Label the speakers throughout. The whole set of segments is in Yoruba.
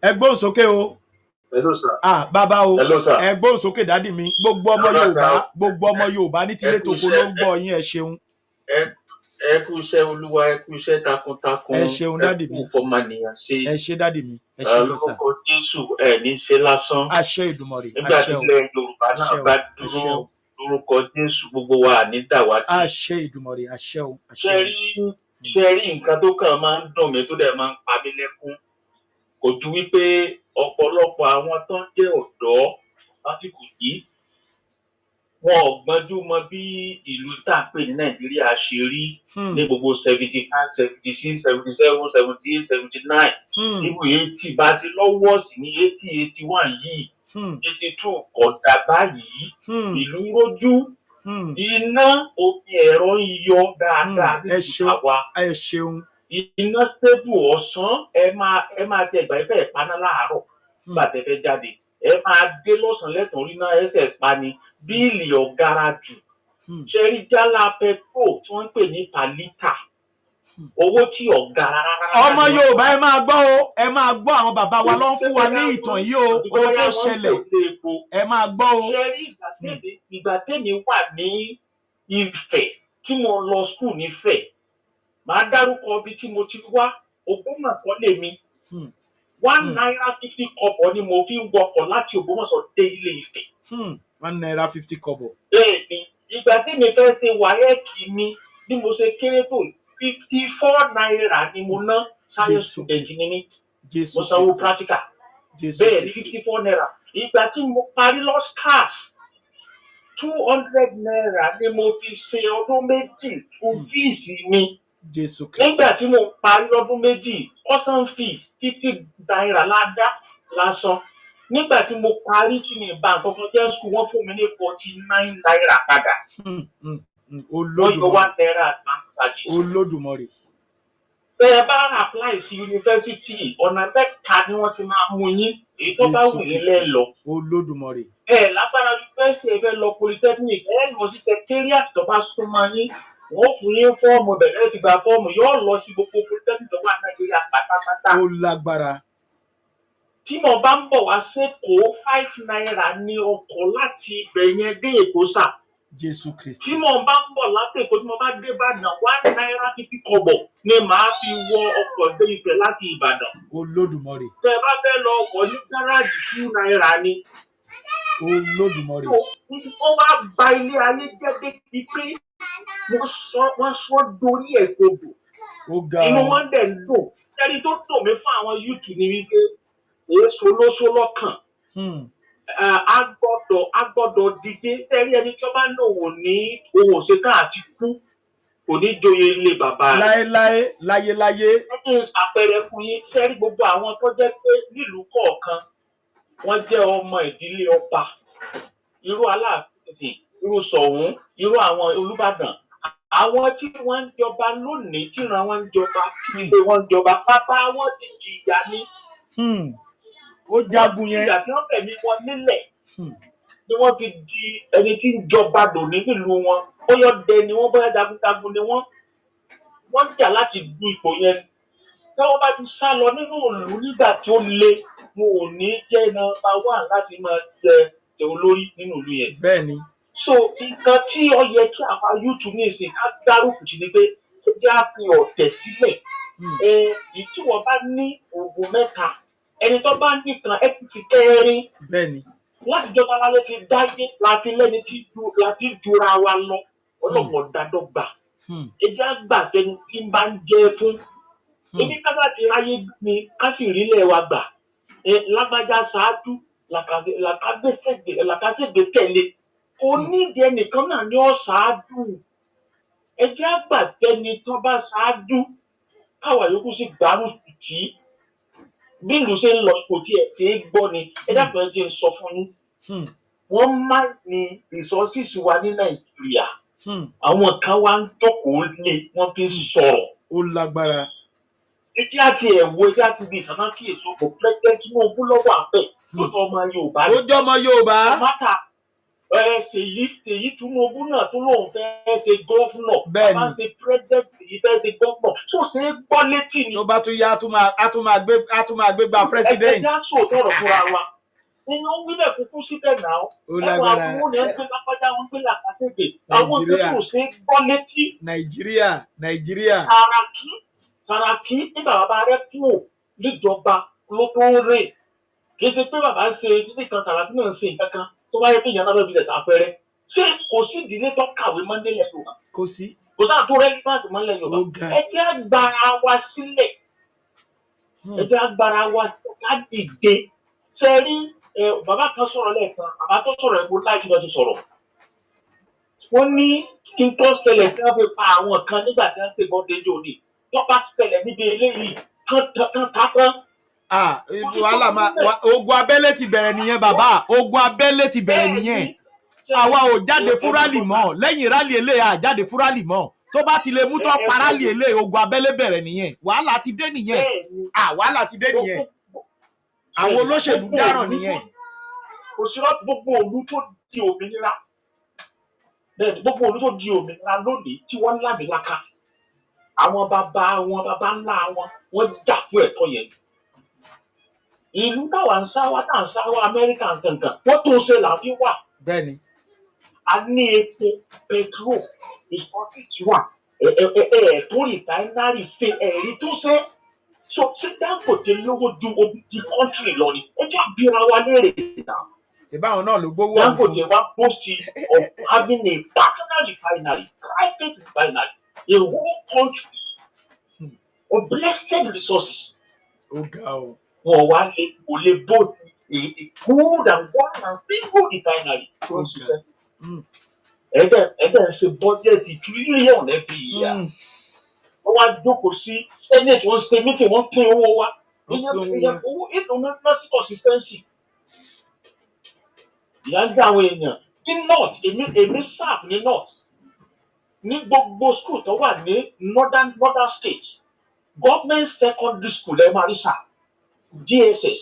Speaker 1: ẹ gbóhùn sókè o.
Speaker 2: Hello sir.
Speaker 1: Bàbá o.
Speaker 2: Hello sir.
Speaker 1: ẹ gbóhùn sókè dádì mi. Gbogbo ọmọ Yorùbá ní tilé toko ló ń gbọ́ yín, ẹ ṣeun.
Speaker 2: Ẹ kú iṣẹ́ Olúwa, ẹ kú iṣẹ́ takuntakun.
Speaker 1: Ẹ ṣeun dádì mi.
Speaker 2: Ẹ kú fọmọnìyàn ṣe.
Speaker 1: Ẹ ṣé dádì mi. Ẹ ṣé gọ́sà.
Speaker 2: Lórúkọ Jésù ẹ ní ṣe lásán.
Speaker 1: Àṣẹ Èdùmàrè.
Speaker 2: Nígbà tí ilẹ̀ Yorùbá náà bá dúró lórúkọ Jésù gbogbo wa ní dàwátì.
Speaker 1: Àṣẹ Èdùmàrè. Àṣẹ o.
Speaker 2: Ṣé rí nǹkan tó kàn máa ń dùn mí tó dẹ̀ máa ń pa mí lẹ́kún kò ju wípé ọ̀pọ̀lọpọ̀ àwọn tó ń jẹ́ ọ̀dọ́ lásìkò yìí wọn ò gbọ́njú mọ bí ìlú tá à ń pè ní Nàìjíríà ṣe rí ní gbogbo 75, 76, 77, 78, 79 níbo 80 bá ti lọ́wọ́ sí ní 80, 81 yìí 82 kọ̀dà báyìí ìlú rójú iná omi ẹ̀rọ ń yọ dáadáa nítorí àwa.
Speaker 1: Ẹ ṣeun.
Speaker 2: Iná tébù ọ̀sán ẹ máa tẹ ìgbà ìfẹ́ ìpaná láàárọ̀ nígbà tẹ́ fẹ́ jáde ẹ máa dé lọ́sàn-án lẹ́tọ̀ọ́ rí náà ẹsẹ̀ pa ni bíìlì ọ̀gára jù ṣe rí jálá petrol tí wọ́n ń pè ní pàlítà owó tí ọ̀gára rárá.
Speaker 1: Ọmọ Yorùbá ẹ máa gbọ́ o, ẹ máa gbọ́ àwọn bàbá wa ló ń fún wa ní ìtàn yìí o, ohun tó ṣẹlẹ̀ ẹ máa gbọ́ o.
Speaker 2: Ṣe rí ìgbà tèmi wà ní Ifẹ̀ tí mo lọ skul nífẹ̀ màá dárúkọ ibi tí mo ti wá Ògbómọ̀ṣọ́ lèmi £1.50 ni mo fi ń wọkọ̀ láti Ògbómọ̀ṣọ́ dé Ilé Ifẹ̀.
Speaker 1: £1.50.
Speaker 2: Bẹ́ẹ̀ni ìgbà tí mi fẹ́ ṣe wáyẹ́ẹ̀kì mi bí mo ṣe kéré tó £54 ni mo ná science student ni mí mo sanwó practical bẹ́ẹ̀ ni £54. Ìgbà tí mo parí lọ́skàs £200 ni mo fi ṣe ọdún méjì fún fíìsì mi. Nígbà tí mo parí lọ́dún méjì ọ̀sán fees £50 lásán. Nígbà tí mo parí tí mi bá nǹkan kan jẹ́ school wọ́n fún mi ní £49 padà.
Speaker 1: Olódùmarè.
Speaker 2: Bẹ́ẹ̀ bá apply sí yunifásitì ọ̀nà mẹ́ta ni wọ́n ti máa mú yín èyí tó bá wù yín lẹ́ lọ.
Speaker 1: Olódùmarè.
Speaker 2: Lágbára yunifásitì ẹ fẹ́ lọ polytechnic lọ sí secretariat tó bá súnmọ́ yín wọ́n fún yín fọ́ọ̀mù bẹ̀rẹ̀ ti gba fọ́ọ̀mù yóò lọ sí gbogbo polytechnic tó wà Nàìjíríà pátápátá.
Speaker 1: Ó lágbára.
Speaker 2: Tí mo bá ń bọ̀ wá sẹ́kọ̀ọ́ £5 ní ọkọ̀ láti ibẹ̀ yẹn dé Èkó sà.
Speaker 1: Jésù Kristi.
Speaker 2: Tí mo bá ń bọ̀ láti Èkó tí mo bá dé Ìbàdàn £1.50 ni màá fi wọ ọkọ̀ dé Ifẹ̀ láti Ìbàdàn.
Speaker 1: Olódùmarè.
Speaker 2: Tẹ́ ẹ bá fẹ́ lọ ọkọ̀ ní gáràjì £2 ni.
Speaker 1: Olódùmarè.
Speaker 2: Wọ́n wá ba ilé ayé jẹ́ débi pé wọ́n sọ dorí ẹ̀ gbogbo. Inú wọn dẹ̀ ń dùn. Ẹni tó dùn mí fún àwọn YouTube ni wípé èso lóṣó lọ́kàn. A gbọ́dọ̀ dìde sẹ́rí ẹni tí wọ́n bá ní òun ò ṣetán àti kú kò ní joyè ilé bàbá rẹ̀.
Speaker 1: Láéláé láyéláyé.
Speaker 2: Àpẹẹrẹ fún yín sẹ́rí gbogbo àwọn tó jẹ́ pé nílùú kọ̀ọ̀kan wọ́n jẹ́ ọmọ ìdílé ọba irú Aláàfin irú Ṣọ̀ún irú àwọn Olúbàdàn àwọn tí wọ́n ń jọba lónìí tíran wọn ń jọba ilé wọn ń jọba bàbá wọn ti jìyà ní.
Speaker 1: Ó jagun yẹn.
Speaker 2: Ìyà tí wọ́n fẹ̀mí wọn nílẹ̀ ni wọ́n fi di ẹni tí ń jọba lónìí nílùú wọn bóyá ọdẹ ni wọ́n bóyá jagunjagun ni wọ́n jà láti du ipò yẹn tí wọ́n bá ti sá lọ nínú ìlú nígbà tí ó le wọn ò ní jẹ́ nọ́mbà 1 láti máa jẹ olórí nínú ìlú yẹn.
Speaker 1: Bẹ́ẹ̀ni.
Speaker 2: So nǹkan tí ó yẹ kí àwa YouTube ní ìsìn ká dárúkù sí ni pé ó jẹ́ àfi ọ̀tẹ̀ sílẹ̀ èyí tí wọ́n bá ní oògùn mẹ́ta ẹni tó bá nìkan ẹ ti fi kẹrin.
Speaker 1: Bẹ́ẹ̀ni.
Speaker 2: Láti jọba lálẹ́ ti dáyé láti lẹ́ni láti jura wa lọ ọlọ́pọ̀ dádọ́gba. Ẹjẹ́ àgbà tẹni tí ń bá ń jẹ fún. Ebi kábà ti ráyé ni ká sì rí ilẹ̀ wa gbà. Lágbájá ṣáájú làkàṣègbè tẹ̀lé. Onídìí ẹnìkan náà ni ó ṣáájú. Ẹjẹ́ àgbà tẹni tó bá ṣáájú káwa yòókù sì gbárù tì í. Bí ìlú ṣe ń lọ ipò tí ẹ̀ ṣe é gbọ́ ni ẹ dákun ẹ jẹ́ n sọ fún yín. Wọ́n máa ní resources wa ní Nàìjíríà. Àwọn kan wá ń jókòó lé wọ́n fi sọ̀rọ̀.
Speaker 1: Ó lágbára.
Speaker 2: Ẹjẹ́ àti ẹ̀wọ̀ ẹjẹ́ àti ibi ìsàná kí èso kò pẹ́pẹ́ Tinubu lọ́wọ́ àpẹ́ tó tọ́ ọmọ Yorùbá.
Speaker 1: Ó jẹ́ ọmọ Yorùbá.
Speaker 2: Ṣèyí Tinubu náà tó lóun fẹ́ ṣe gọ́fúnọ̀
Speaker 1: Bẹ́ẹ̀ni.
Speaker 2: bàbá ṣe pírẹ́sidẹ̀ntì yìí fẹ́ ṣe gọ́fúnọ̀ tó ṣe é gbọ́ létí ni.
Speaker 1: tó bá tún yá á tún máa gbé gba president.
Speaker 2: ẹgbẹ́ jáṣọ tọrọ fúnra wa nínú wílẹ̀ kúkú síbẹ̀ náà ẹwà àbúrò ní ẹgbẹ́ lápájá wọn gbé làkàṣègbè àwọn tó tó ṣe é gbọ́ létí.
Speaker 1: Nàìjíríà.
Speaker 2: Sàràkí nígbà bàbá rẹ̀ kúrò níjọba ló tó ń rè kì í ṣe pé bàbá ń ṣe títí kan Sàràkí náà ń ṣe nǹkan kan tó bá yẹ kí ìyá náà bẹ́ẹ̀ fi lẹ̀ sáfẹ́rẹ́ ṣé kò sí ìdílé tó kàwé mọ́ndé lẹ̀ Yorùbá
Speaker 1: kò sí.
Speaker 2: kò sáà tó rẹ́lífàǹtì mọ́lẹ̀ Yorùbá ẹ jẹ́ agbára wa sílẹ̀ ẹ jẹ́ agbára wa ká dìde ṣe rí bàbá kan sọ̀rọ̀ lẹ́ẹ̀kan bàbá tó sọ̀rọ̀ ẹ̀kọ́ láì jùlọ ti sọ̀rọ̀ wọ́n ní kí n tó ṣẹlẹ̀ tí wọ́n fi pa àwọn kan nígbà tí wọ́n ṣe bọ́ndéjì òní tó bá ṣẹlẹ̀ níbi eléyìí kan tán.
Speaker 1: wàhálà ogun abẹ́lé ti bẹ̀rẹ̀ nìyẹn bàbá ogun abẹ́lé ti bẹ̀rẹ̀ nìyẹn àwa ò jáde fún rálì mọ́ lẹ́yìn rálì eléyà àjáde fún rálì mọ́ tó bá ti lè mú tó pa rálì eléyà ogun abẹ́lé bẹ̀rẹ̀ nìyẹn wàhálà ti dé nìyẹn wàhálà ti dé nìyẹn àwọn olóṣèlú dáràn nìyẹn.
Speaker 2: òṣìṣẹ́ gbogbo òlu tó di òmìnira bẹ́ẹ̀ni gbogbo òlu tó di òmìnira lónìí tí wọ́n lámìlaka àwọn bàbá ńlá wọn jà fún ẹ̀tọ́ yẹn. ìlú táwa ń sáwá Amẹ́ríkà kankan wọ́n tó ṣe làbí wà.
Speaker 1: bẹ́ẹ̀ni.
Speaker 2: a ní epo petrol ìfọ́sí tí wà tó rìfáínárì ṣe ẹ̀rí tó ṣe so ṣé Dangote lówó ju di kọ́ńtírì lọ ni ẹ jẹ́ àbíra wa léèrè náà.
Speaker 1: ìbáwọn náà ló gbówó ọ̀hún fún.
Speaker 2: Dangote wa boast of having a personal refinery private refinery a whole country of blessed resources.
Speaker 1: ó ga o.
Speaker 2: wọ́n wá kò lè boast a good and one and single refinery tó ń ṣiṣẹ́. ẹ̀dẹ̀ ń ṣe bọ́jẹ̀tì tírílíọ̀nù every year. wọ́n wá jókòó sí senate wọ́n ṣe meeting wọ́n pín owó wa. owó ètò náà sí consistency. ìyá ń dá àwọn èèyàn ní north èmi serve ní north ní gbogbo school tó wà ní northern state government secondary school ẹ máa rí sáà DSS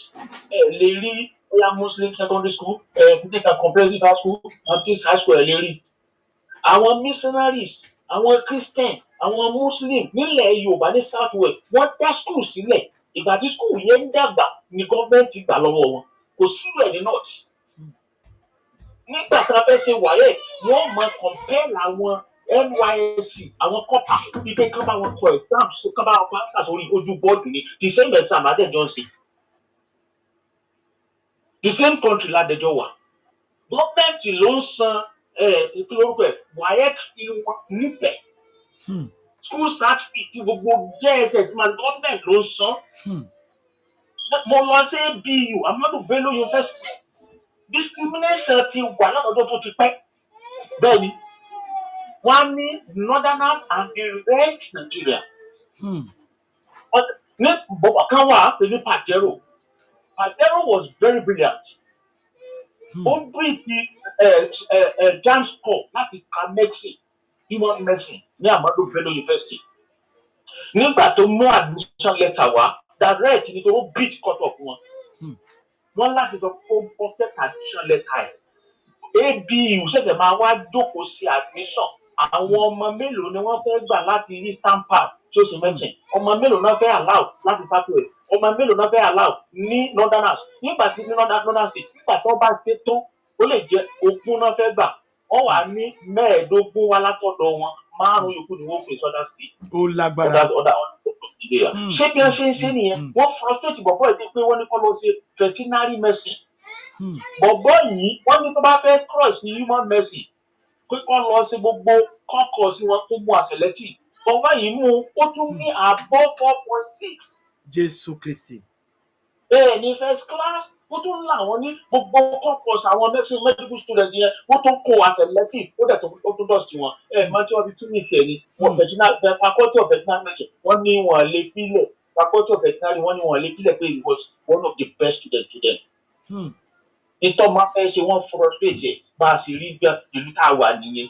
Speaker 2: lè rí oya Muslim secondary school kúndínlá comprehensive high school Baptist high school lè rí àwọn missionaries àwọn Christian àwọn Muslim nílẹ̀ Yorùbá ní south west wọ́n dá school sílẹ̀ ìgbà tí school yẹn ń dàgbà ní gọ́ọ̀mẹ̀ntì gbà lọ́wọ́ wọn kò sílùú ẹ̀ ní north nígbà tí wọ́n fẹ́ ṣe wáyé wọ́n máa compare àwọn NYSC àwọn kọ́pà wípé ká bá wọn kọ exam ká bá wọn pàṣẹ sórí ojú bọ́ọ̀dù ni the same exam adẹ́jọ́ ń ṣe the same country ládẹjọ́ wà gọ́ọ̀mẹ̀ntì ló ń san ìpínlẹ̀ wáyé fi wọn níbẹ̀ school search fee ti gbogbo JSS máa gọ́ọ̀mẹ̀ntì ló ń san mo lọ sí ABU Ahmadu Bello University discrimination ti wà lọ́dọ̀ tó ti pẹ́ bẹ́ẹ̀ ni wọ́n ní northerners and the rest Nigeria. ní bọ̀bọ̀ kan wà pẹ̀lú Pajero was very brilliant. ó bring the JAMB score láti ka medicine human medicine ní Ahmadu Bello University. nígbà tó mú admission letter wá direct nítorí ó beat cut off wọn. wọ́n láti sọ pé ó bọ́ fẹ́ admission letter ẹ̀. ABU ṣẹ̀ṣẹ̀ máa wá jókòó sí admission. àwọn ọmọ mélòó ni wọ́n fẹ́ gbà láti Eastern Part tó sì mẹ́tìn ọmọ mélòó náà fẹ́ allow láti Southwest ọmọ mélòó náà fẹ́ allow ní Northerners nígbà tí ní Northern State nígbà tí wọ́n bá ṣe tó ó lè jẹ́ ogún náà fẹ́ gbà wọ́n wà ní 15 wá látọ̀dọ̀ wọn 5 yòókù ni wọ́n pè sọ́dá sí.
Speaker 1: ó lágbára.
Speaker 2: ṣé bí wọ́n ṣe ń ṣe nìyẹn wọ́n frustrate bọ̀bọ̀ ẹ̀ pé wọ́n ní kọ́ lọ ṣe veterinary medicine bọ̀bọ̀ yìí wọ́n ní tó bá fẹ́ cross ní human medicine kíkọ́ lọ sí gbogbo kọ́kọ́ sí wọn tó mú àṣẹlẹ́tì ọba yìí mú ó tún ní àbọ̀ 4.6.
Speaker 1: Jésù Kristi.
Speaker 2: bẹ́ẹ̀ ni first class ó tún láwọn ní gbogbo kọ́kọ́ àwọn medical students yẹn ó tún kó àṣẹlẹ́tì ó dẹ̀ tó tún dọ̀sí wọn máa tí wọ́n fi tún ní ìṣẹ̀ ni faculty of veterinary medicine wọ́n ní wọn lè filẹ̀ faculty of veterinary wọ́n ní wọn lè filẹ̀ pé he was one of the best students to them. ìtọ́ máa fẹ́ ṣe wọ́n frustrate bá a sì rí bí ìlú tá a wà nìyẹn.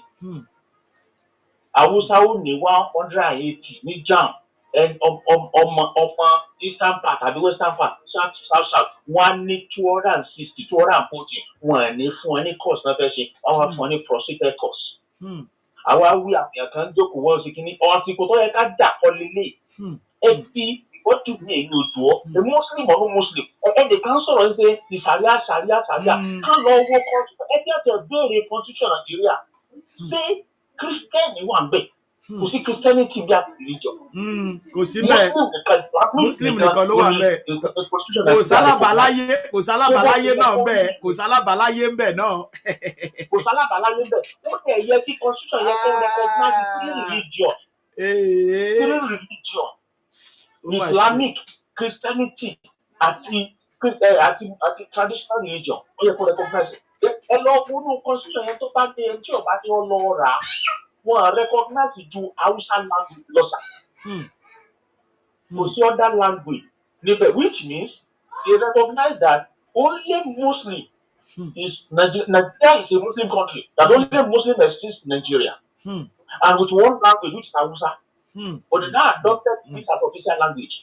Speaker 2: Haúsá ó ní 180 ní JAMB ọmọ eastern part àbí western part south wọ́n á ní 260 240 wọ́n á ní fún ẹ ní course náà fẹ́ ṣe wọ́n á fún ẹ ní frustrated course. àwa wí àpèyàn kan jókòó wọ́n sì kíní ọtí kò tó yẹ ká dà kọ́ lélẹ̀ ẹ fi wọ́n tún ní èyí ojú ọ a muslim or no muslim ẹ̀ẹ́dẹ̀ kan sọ̀rọ̀ ń ṣe ìsàríà ká lọ owó constitution ẹ jẹ́ àti ẹ̀bẹ̀rẹ̀ constitution Nàìjíríà ṣé kírísítẹ́nì wà ń bẹ̀ kò sí christianity bí a religion.
Speaker 1: kò sí bẹ́ẹ̀ muslim nìkan ló wà bẹ́ẹ̀ kò sálábàláyé náà bẹ́ẹ̀ kò sálábàláyé ń bẹ̀ náà.
Speaker 2: kò sálábàláyé ń bẹ̀ ó tẹ̀ yẹ kí constitution yẹ kó recognize three religion Islamic Christianity àti traditional religion ó yẹ kó recognize ẹ lọ wọnú constitution yẹn tó bá dé ẹni tí ò bá dé ọ lọ rà á. Wọ́n recognize ju Hausa language lọ́sà. Kò sí other language níbẹ̀ which means they recognize that only Muslim is Nigeria is a Muslim country that only Muslim exists in Nigeria and with one language which is Hausa. But they now adopted this as official language.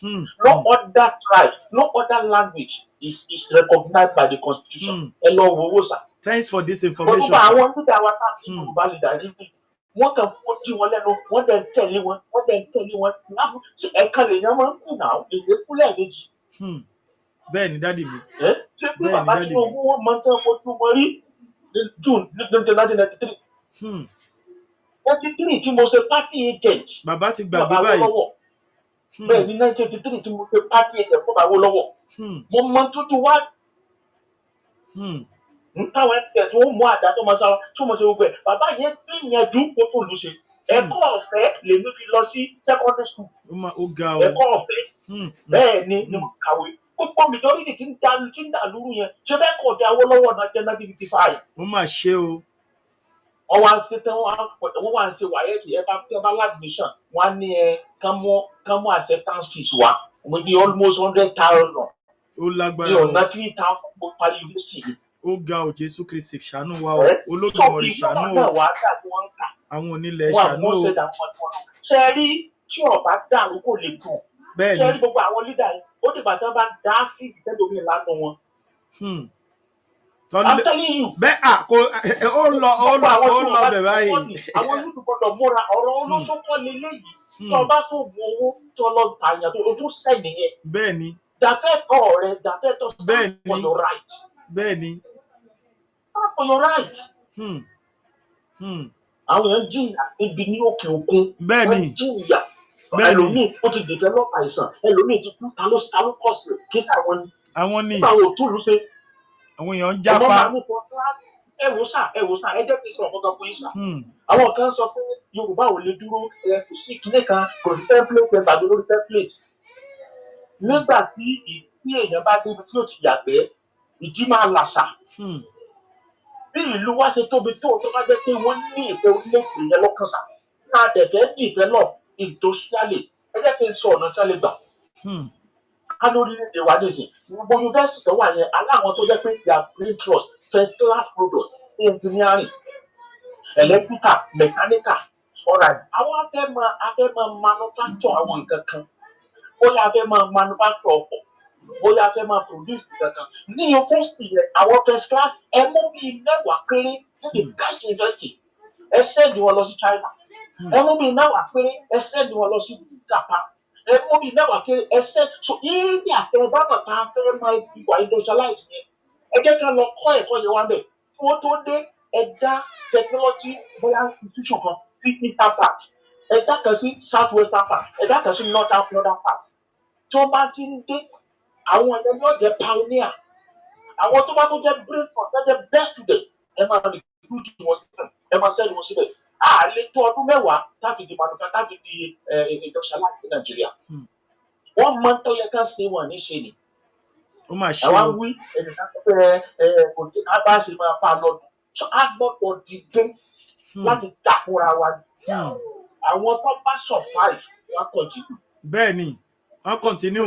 Speaker 2: No other tribe, no other language is recognized by the constitution.
Speaker 1: Thanks for this information.
Speaker 2: Wọ́n kàn kó tí wọn lẹ́nu wọ́n dẹ̀ ń tẹ̀lé wọn ẹ̀ka lèèyàn máa ń kù náà èdè kúlẹ̀ méjì.
Speaker 1: bẹ́ẹ̀ ni dádì mi.
Speaker 2: ṣé bí bàbá Tinubu wọn máa ń tẹ́ fojú wọn rí ní June 1993. 1993 tí mo ṣe party agent.
Speaker 1: bàbá ti gbàgbé báyìí.
Speaker 2: bẹ́ẹ̀ ni 1993 tí mo ṣe party agent fún bàbá Awólọ́wọ̀. mo máa ń tójú wá. Táwọn ẹgbẹ́ tí wọ́n mú àdá tó máa ṣe gbogbo ẹ̀ bàbá yẹn gbìyànjú kó tó lù ṣe ẹ̀kọ́ ọ̀fẹ́ lèmi fi lọ sí secondary school ẹ̀kọ́ ọ̀fẹ́ bẹ́ẹ̀ ni mo kàwé gbogbo majority tí ń dà lúrú yẹn ṣé bẹ́ẹ̀ kọ̀ dé Awólọ́wọ̀ náà jẹ́ 1955.
Speaker 1: ó mà ṣe o.
Speaker 2: wọ́n wá ń ṣe tán wọ́n wá ń ṣe wáyẹ̀kì ẹ bá admission wọ́n á ní kán mú acceptance fees wá maybe almost 100,000.
Speaker 1: ó lágbára
Speaker 2: ní ọ̀nà 3,000 mo parí university.
Speaker 1: ó ga ò Jésù Kristi ṣàánú wa o Olódùmarè ṣàánú o àwọn onílẹ̀ ṣàánú o.
Speaker 2: ṣe rí tí ọba dàrú kò lè dùn ṣe rí gbogbo àwọn lídà yìí ó dìgbà tí wọ́n bá dá sí ìtẹ́lómi ìlànà wọn. I'm telling you.
Speaker 1: bẹ́ẹ̀ ó lọ bẹ̀ báyìí.
Speaker 2: àwọn yóò gbọdọ̀ múra ọ̀rọ̀ olóṣòkò lélẹ́yìí tí ọba tó bu owó tí ọlọ́run tààyàn tó ojú sẹ́ni yẹn.
Speaker 1: bẹ́ẹ̀ ni.
Speaker 2: dàtẹ́tọ̀ rẹ̀ dàtẹ́tọ̀ stand for your right.
Speaker 1: bẹ́ẹ̀ ni.
Speaker 2: for your right. àwọn èèyàn jìyà ibi ní òkè òkun.
Speaker 1: bẹ́ẹ̀ni
Speaker 2: jìyà ẹlòmíì ó ti develop àìsàn ẹlòmíì ti kú ta ló kọ̀ sí kí sàwọn ni.
Speaker 1: àwọn ni
Speaker 2: nígbà wo tó lù ṣe.
Speaker 1: àwọn èèyàn ń jápa.
Speaker 2: ẹ wò sá ẹ jẹ́ kí n sọ̀rọ̀ kankan fún yín sá. àwọn kan sọ pé Yorùbá ò lè dúró kò sí kílé kan kò sí template tàbí lórí template. nígbà tí èèyàn bá débi tí ó ti yàgbẹ́ ìdí máa làṣà. bí ìlú wa ṣe tóbi tó bá jẹ́ pé wọ́n ní ìfẹ́ orílẹ̀-èdè yẹn lọ́kàn sá náà dẹ̀fẹ́ develop industrially ẹ jẹ́ kí n sọ ọ̀nà tí a lè gbà. ká lórílẹ̀-èdè wa nìsín gbogbo yunifásitì tó wà yẹn aláwọn tó jẹ́ pé their brain trust first class product engineering electrical mechanical alright àwọn afẹ́ máa manufacture àwọn nǹkan kan bóyá afẹ́ máa manufacture ọkọ̀ bóyá afẹ́ máa produce nǹkan kan ní yunifásitì yẹn àwọn first class ẹ mú bíi mẹ́wàá péré ní the best university ẹ send wọn lọ sí China ẹ mú bíi mẹ́wàá péré ẹ send wọn lọ sí Japan ẹ mú bíi mẹ́wàá péré ẹ send so ibi àtẹ̀bátà tá a fẹ́ máa wà industrialize yẹn ẹ jẹ́ ká lọ kọ́ ẹ̀kọ́ yẹn wá bẹ̀ kí wọ́n tó dé ẹ̀dá technology bóyá institution kan sí eastern part ẹ̀dá kan sí south western part ẹ̀dá kan sí northern part tí wọ́n bá ti ń dé àwọn ẹ̀yẹ yóò jẹ́ pioneer àwọn tó bá tó jẹ́ brain for tó jẹ́ best student ẹ máa recruit wọn síbẹ̀ ẹ máa send wọn síbẹ̀ àlè tó ọdún mẹ́wàá táfi di manufacture táfi di industrialize ní Nàìjíríà wọ́n máa ń tọ́ yẹ ká ṣe wọn ní ṣe ni.
Speaker 1: ó mà ṣe o.
Speaker 2: àwa wí ẹnìkan tó fẹ́ kò ní ká bá ṣe máa fa lọ́dún tó a gbọ́dọ̀ dìde láti dàkúra wa ni. àwọn tó bá survive wọn continue.
Speaker 1: bẹ́ẹ̀ ni wọ́n continue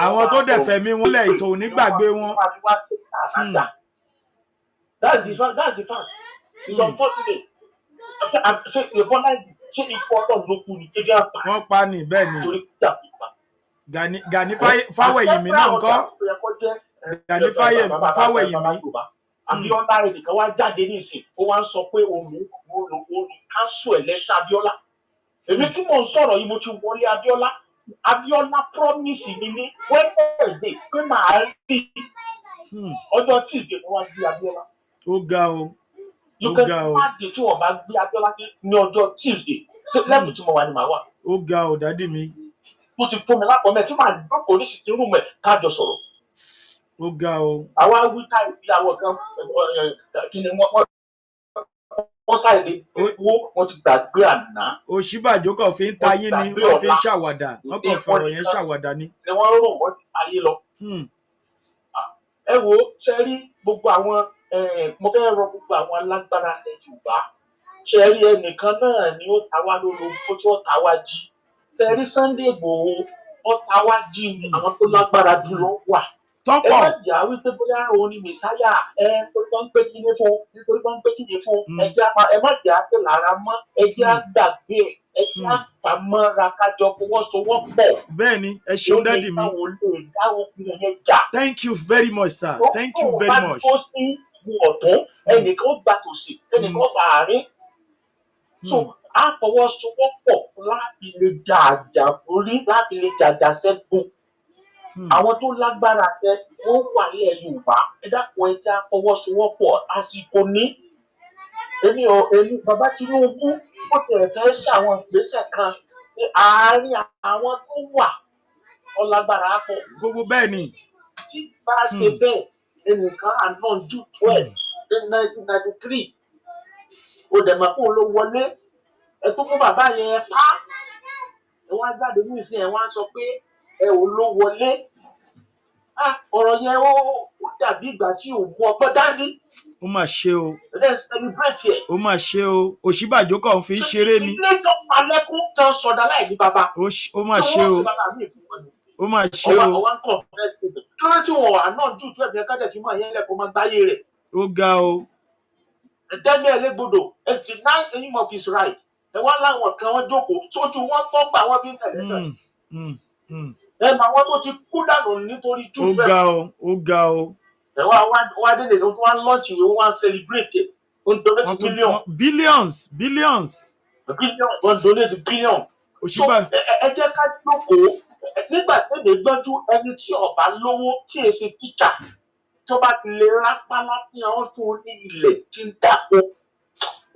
Speaker 1: àwọn tó dẹ̀ fẹ̀mí wọn lẹ̀ ètò onígbàgbé wọn.
Speaker 2: that's the fact it's unfortunate. ṣé ikú ọlọ́run ló kú ni kéde àpá
Speaker 1: wọ́n pa ní bẹ́ẹ̀ ni
Speaker 2: torí dàbípa.
Speaker 1: Gani Fáwẹ̀yìnmí náà ń kọ́ Gani Fáwẹ̀yìmí.
Speaker 2: Abíọ́lá rẹ̀ nìkan wá jáde nísìn ó wá ń sọ pé òun káńsù ẹ̀lẹ́sẹ̀ Abíọ́lá. Èmi tí mò ń sọ̀rọ̀ yìí mo ti wọlé Abíọ́lá promise mi ní Wednesday pé màá rí ọjọ́ Tuesday ni wọ́n gbé Abíọ́lá.
Speaker 1: Ó ga o.
Speaker 2: You can imagine tí wọ́n bá gbé Abíọ́lá ní ọjọ́ Tuesday lẹ́bù tí mo wà ní màá wà.
Speaker 1: Ó ga o dádì mi.
Speaker 2: Mo ti fún mi lápọ̀ mẹ́ tí màá dọ́kọ̀ oríṣiríṣi irú mẹ́ kájọ sọ̀rọ̀.
Speaker 1: Ó ga o.
Speaker 2: Àwa wí ká ìdí àwọn kan kí ni wọ́n ṣàìlè wọ́n ti gbàgbé àná.
Speaker 1: Òṣìbàjò kan fi ń tayín ni wọ́n fi ń ṣàwàdà wọ́n kàn fọ̀rọ̀ yẹn ṣàwàdà ni.
Speaker 2: Ni wọ́n rò wọ́n ti ayé lọ. Ẹ wo ṣe rí gbogbo àwọn mo fẹ́ rọ gbogbo àwọn alágbára ilẹ̀ Yorùbá ṣe rí ẹnìkan náà ni ó ta wá lólobó tí ó ta wá jí ṣe rí Sunday Igboho ó ta wá jí àwọn tó lágbára dúró wà.
Speaker 1: Tọ́pọ̀.
Speaker 2: Ẹ má jà wípé bóyá òun ni mẹ̀sáyà nítorí wọ́n ń pè kíni fún nítorí wọ́n ń pè kíni fún ẹ má jà pé lára mọ́ ẹ jẹ́ àgbàgbé ẹ jẹ́ àpamọ́ra kájọ fọwọ́sowọ́pọ̀.
Speaker 1: Bẹ́ẹ̀ni ẹ ṣeun dádì mi. Thank you very much sir. Thank you very much.
Speaker 2: Ó sí ọ̀tún ẹnìkan ó gbà tòsí ẹnìkan ó gbà àárín. So a fọwọ́sowọ́pọ̀ láti lè jà àjàborí láti lè jàjà ṣẹ́gun. Àwọn tó lágbára jẹ wọ́n wà ní Yorùbá ẹ dákun ẹ já fọwọ́sowọ́pọ̀ àsìkò ní. Èmi bàbá Tinubu ó ti rẹ̀ fẹ́ ṣàwọn ìgbésẹ̀ kan ní àárín àwọn tó wà ọlágbára pọ̀.
Speaker 1: Gbogbo bẹ́ẹ̀ ni.
Speaker 2: Tí bá ṣe bẹ́ẹ̀ ẹnìkan àná jù 12 ní 1993 ó dẹ̀ mọ̀ fún ló wọlé ẹ tó fún bàbá yẹn pa ẹ wá jáde ní ìsìn ẹ wá sọ pé ẹ ò ló wọlé ọ̀rọ̀ yẹn ó dàbí ìgbà tí ò mú ọgbọ́n dání.
Speaker 1: Ó mà ṣe o.
Speaker 2: Let's celebrate ẹ̀.
Speaker 1: Ó mà ṣe o. Òṣìbàjò kan fi ń ṣeré ni.
Speaker 2: Ilé tó palẹ́kún tán sọdá láì ní bàbá.
Speaker 1: Ó mà ṣe o. Ó mà ṣe o.
Speaker 2: Ọwọ́ ń kọ̀ kí ló tí wọ́n wà náà jù tó ẹ̀bí ẹ̀ká dẹ̀kí mọ̀ ẹ̀yẹ́ lẹ́kọ̀ọ́ máa gbáyé rẹ̀.
Speaker 1: Ó ga o.
Speaker 2: Ẹ̀dẹ́gbẹ́ ẹlẹ́gbọdọ̀ ẹ ti deny any of his right. Ẹ wá láwọn kan wọ́n jókòó sójú wọn tó gbà wọ́n bí ń tẹ̀lé náà. Ẹ mà wọ́n tó ti kú dànù nítorí jù fẹ́.
Speaker 1: Ó ga o. Ó ga o.
Speaker 2: Ẹ wá délé ló tún wá lọ́ọ̀tì ó wá celebrate ẹ̀. Ó ń donate
Speaker 1: billions.
Speaker 2: Wọ́n donate billion.
Speaker 1: Òṣìbà.
Speaker 2: Ẹ jẹ́ ká jókòó nígbà tí èdè gbọ́njú ẹni tí ọba lówó tí è ṣe tíjà tó bá ti lè rápá láti àwọn tó ní ilẹ̀ tí ń dáko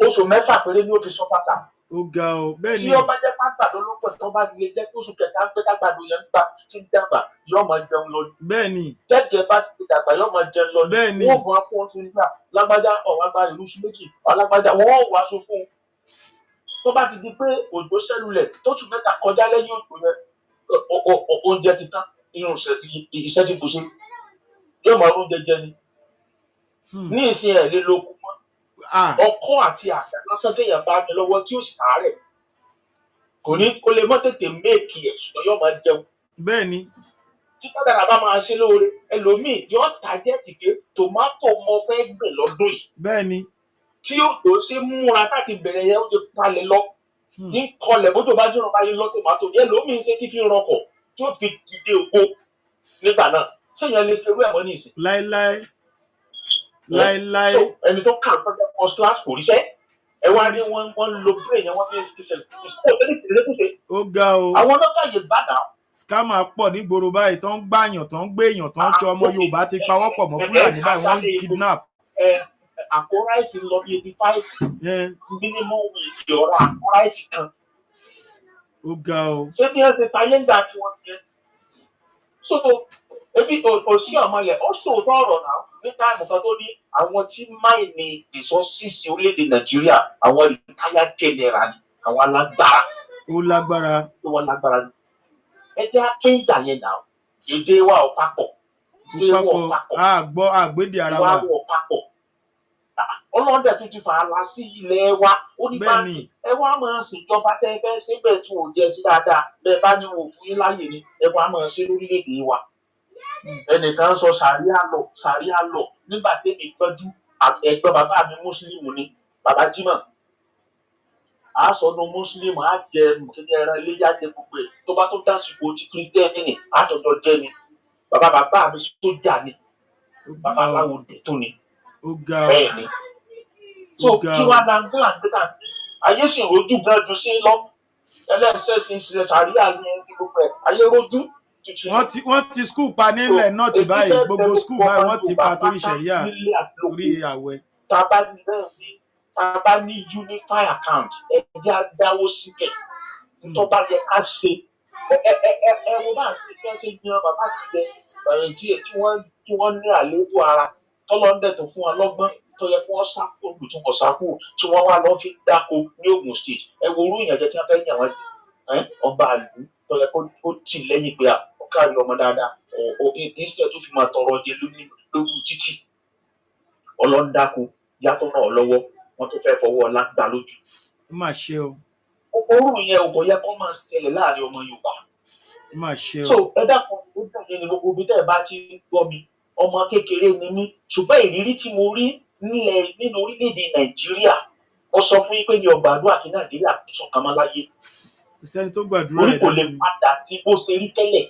Speaker 2: oṣù 6 péré ni ó fi sọ́pà sá.
Speaker 1: Ó ga o. Bẹ́ẹ̀ ni.
Speaker 2: Tí ọba jẹ́ pàgbàdo ló pẹ̀ tó bá ti lè jẹ́ kó oṣù kẹta ń pẹ́ dàgbàdo yẹn ń gbà tí ń dàgbà yóò máa jẹun lọ.
Speaker 1: Bẹ́ẹ̀ ni.
Speaker 2: Jẹ́jẹ́ bá ti dàgbà yóò máa jẹun lọ.
Speaker 1: Bẹ́ẹ̀ ni.
Speaker 2: Wọ́n fún wa fún oṣù nígbà lágbájá ọ̀wágbá ìlú sí méjì ọ̀lágbájá wọ́n wá aṣọ fún un. Tó bá ti di pé òjò ṣẹlulẹ̀ tó oṣù 7 kọjá lẹ́yìn òjò yẹn oúnjẹ ti tán iṣẹ́ ti kù sí yóò máa oúnjẹ jẹ ni. Ní ìsìn ẹ̀ lé lókun mọ́ ọkọ́ àti àdá lásán téèyàn bá mi lọ́wọ́ tí ó sì sàárẹ̀ kò lè mọ́ tètè méèkì ẹ̀ ṣùgbọ́n yóò máa jẹun.
Speaker 1: Bẹ́ẹ̀ ni.
Speaker 2: Tí kádàrá bá máa ṣe lóore ẹlòmíì yóò tàjẹ́tì pé tòmátò mo fẹ́ gbìn lọ́dún yìí.
Speaker 1: Bẹ́ẹ̀ ni.
Speaker 2: Tí yóò tó ṣe múra láti bẹ̀rẹ̀ yẹn ó ti palẹ̀ lọ. Ní kọlẹ̀ bójú bá jùlọ báyìí lọ tòmátò yẹn lómìn ṣe kíkí rọkọ̀ tí ó fi dìde ògbó nígbà náà ṣéyàn lè fi ewé ẹ̀mọ́ ní ìsìn.
Speaker 1: Láíláí.
Speaker 2: Ẹni tó kà lọ́jọ́ first class kò ríṣẹ́ ẹ wá ní wọ́n lo brain yẹn wọ́n fi ń ṣiṣẹ́ kó sẹ́ni tìrẹ́ kùsẹ́.
Speaker 1: Ó ga o.
Speaker 2: Àwọn ọlọ́pàá yìí bá dà.
Speaker 1: Scammer pọ̀ nígboro báyìí tó ń gbàyàn tó ń gbé èèyàn tó ń tọ ọmọ Yorùbá ti pawọ́pọ̀ mọ́ Fúlàní báyìí wọ́n ń kidnap.
Speaker 2: Àpò ráìsì lọ bí 85 minimum wage ọ̀rọ̀ àpò ráìsì kan.
Speaker 1: Ó ga o.
Speaker 2: Ṣé bí ẹ ṣe tayé ń gbà tí wọ́n jẹ? So ebi òsì ọmọlẹ̀ ó sòótọ́ ọ̀rọ̀ náà ní táìmù kan tó ní àwọn tí máìnì ìsọsíìsì orílẹ̀-èdè Nàìjíríà àwọn rìtáyà general ni àwọn alágbára.
Speaker 1: Ó lágbára.
Speaker 2: Tó wọ́n lágbára ni. Ẹ jẹ́ akéńdà yẹn náà èdè wa ò papọ̀.
Speaker 1: Àgbédè ara wa.
Speaker 2: Ìwà wọ̀ papọ̀. Ọlọ́run dẹ̀ tún ti fà á la sí ilẹ̀ wa ó ní bá ẹ wá máa ṣèjọba tẹ́ ẹ fẹ́ síbẹ̀ tí ò jẹ́ sí dáadáa bẹ́ẹ̀ bá ní wò fún yín láàyè ni ẹ wá máa ṣe lórílẹ̀‐èdè wa. Ẹnìkan sọ sàríà lọ nígbà tẹ́mi tọ́jú ẹ̀gbọ́n bàbá mi mùsùlùmí ni bàbá Jimoh àásọdún mùsùlùmí á jẹ kíní ẹran iléyá jẹ gbogbo ẹ̀ tó bá tó dásìkò tí kírísítẹ́nì àjọjọ jẹ ni bàbá mi sójà ni bàbá aláwo dètò ni bẹ́ẹ̀ ni so kí wàá láńgbé àgbéta ayé sì rojú gan ju sí lọ ẹlẹ́sẹ̀ sì ń ṣe sàríà ní ẹni gbogbo ẹ̀ ayé rojú.
Speaker 1: wọ́n ti skul pa nílẹ̀ náà ti báyìí gbogbo skul báyìí wọ́n ti pa torí sẹ̀ríà torí àwẹ̀.
Speaker 2: tá a bá ní unify account ẹ jẹ́ á dáwó síbẹ̀ tó bá yẹ ká ṣe ẹ wo bá àti kí wọ́n ṣe yan bàbá àti jẹ tí wọ́n ní àléébù ara tọ́lọ́ndẹ̀ tó fún wọn lọ́gbọ́n tó yẹ kí wọ́n sáko olùtún kọ̀ sáko tí wọ́n wá lọ́ fi dáko ní Ògùn state ẹ wo orú ìyànjẹ tí wọ́n fẹ́ yàn wọ́n ọba àlù tó yẹ kó tì lẹ́yìn pé ọ̀kárí ọmọ dáadáa instead tó fi máa tọrọ jẹ lójú títì ọlọ́ńdàkọ yàtọ̀ náà lọ́wọ́ wọ́n tó fẹ́ fọwọ́ ọlá gbà lójú.
Speaker 1: ó mà ṣe o.
Speaker 2: orú yẹn ò kò yẹ kó máa ṣẹlẹ̀ láàrin ọmọ Yorùbá.
Speaker 1: ó mà ṣe o.
Speaker 2: so ẹ dákun ó dàgbé ní gbogbo ibi tẹ́ ẹ bá ti gbọ́ mi ọmọ kékeré ni mí ṣùgbọ́n ìrírí tí mo rí nínú orílẹ̀-èdè Nàìjíríà ó sọ fún yín pé ní ọgbà àdúrà kí Nàìjíríà sọ̀kan máa láyé.
Speaker 1: kò sẹ́ni tó gbàdúrà
Speaker 2: orí kò lè padà tí bó ṣe rí tẹ́lẹ̀.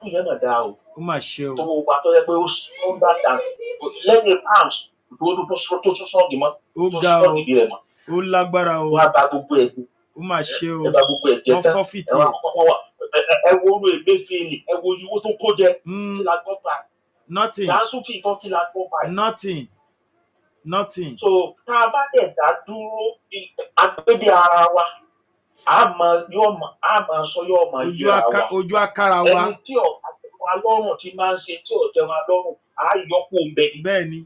Speaker 2: ìyẹn náà dáa o.
Speaker 1: ó mà ṣe o.
Speaker 2: tó o bá tọ́ yẹ pé ó ń bá dà lẹ́yìn pounds tó tún sọ́ọ̀gì mọ́.
Speaker 1: ó ga o ó lágbára o.
Speaker 2: wọ́n á ba gbogbo ẹ̀ jẹ́.
Speaker 1: ó mà ṣe o.
Speaker 2: ẹ bá gbogbo ẹ̀ jẹ́ tán
Speaker 1: wọ́n fọ́fìtì.
Speaker 2: ẹ wo orú Emefiele ẹ wo owó tó kó jẹ kí la gbọ́ pa.
Speaker 1: nothing.
Speaker 2: Dàńsùkì nǹkan kí la gbọ́ pa.
Speaker 1: nothing.
Speaker 2: so tá a bá dẹ̀ dá dúró agbébí ara wa a máa sọ yóò máa yí ara wa.
Speaker 1: ojú akára wa.
Speaker 2: ẹni tí ọ̀gá wa lọ́rùn ti máa ń ṣe tí ọ̀jẹ̀ wa lọ́rùn á yọkù mbẹ.
Speaker 1: bẹ́ẹ̀ ni.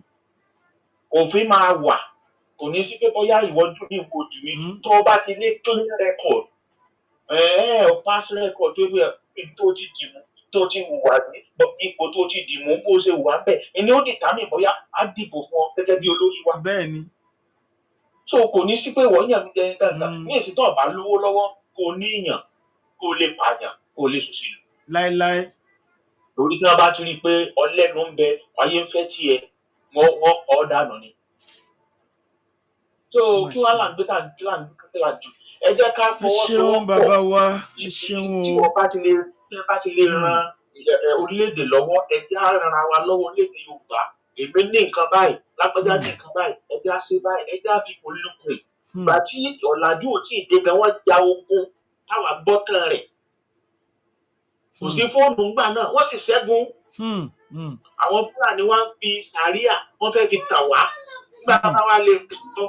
Speaker 2: òfin máa wà kò ní sí pé bóyá ìwọ́jú ní ìwòjú mi tó o bá ti ní clean record o pass record tó yẹ tó ti dìmú tó ti wùwà ní ipò tó ti dìmú bó ṣe wùwà bẹ́ẹ̀ ẹni ó dìtàmì bóyá á dìbò fún ọ gẹ́gẹ́ bí olórí wa.
Speaker 1: bẹ́ẹ̀ ni.
Speaker 2: so kò ní sí pé wọ́n yàn mí jẹ́ dandan ní èsì tó ọ̀bá lówó lọ́wọ́ kò ní yàn kò lè pààyàn kò lè ṣòṣèlú.
Speaker 1: láéláé.
Speaker 2: lórí tí wọ́n bá ti rí i pé ọlẹ́nu ń bẹ ayé ń fẹ́ tiẹ̀ wọ́n kọ́ dànù ni. so kí wọ́n là ń gbé kàǹtìlà jù ẹ jẹ́ ká fọwọ́
Speaker 1: ẹ ṣeun bàbá wa ẹ ṣeun o.
Speaker 2: tí wọ́n bá ti lè ran orílẹ̀-èdè lọ́wọ́ ẹ jẹ́ á ran wa lọ́wọ́ orílẹ̀-èdè Yorùbá èmi ní nǹkan báyìí lágbájá ní nǹkan báyìí ẹ jẹ́ á ṣe báyìí ẹ jẹ́ á fi kò lókun ẹ̀. ìgbà tí ọ̀làjú ò tí ì dé gan wọ́n ja ogun táwa gbọ́ tán rẹ̀ kò sí fóònù ńgbà náà wọ́n sì ṣẹ́gun. àwọn Fúlàní wá ń fi sàríà wọ́n fẹ́ fi tàn wá nígbà táwa lè tọ́